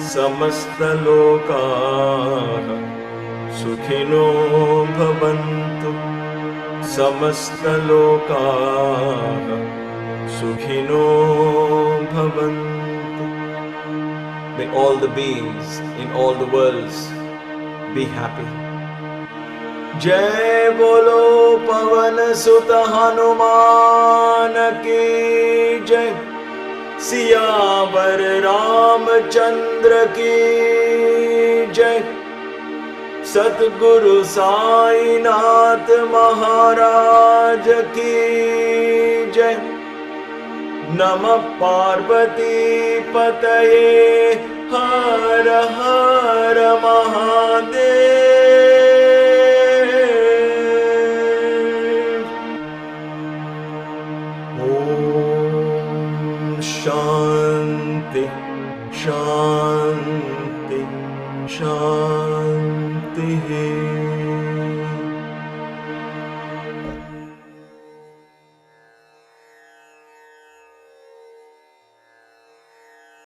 समस्त लोकाः सुखिनो भवन्तु समस्त लोकाः सुखिनो भवन्तु। May all the beings in all the worlds be happy. जय बोलो पवन सुत हनुमान की जय सियावर रामचंद्र की जय सतगुरु साईनाथ महाराज की जय। नमः पार्वती पतये हर हर महादेव।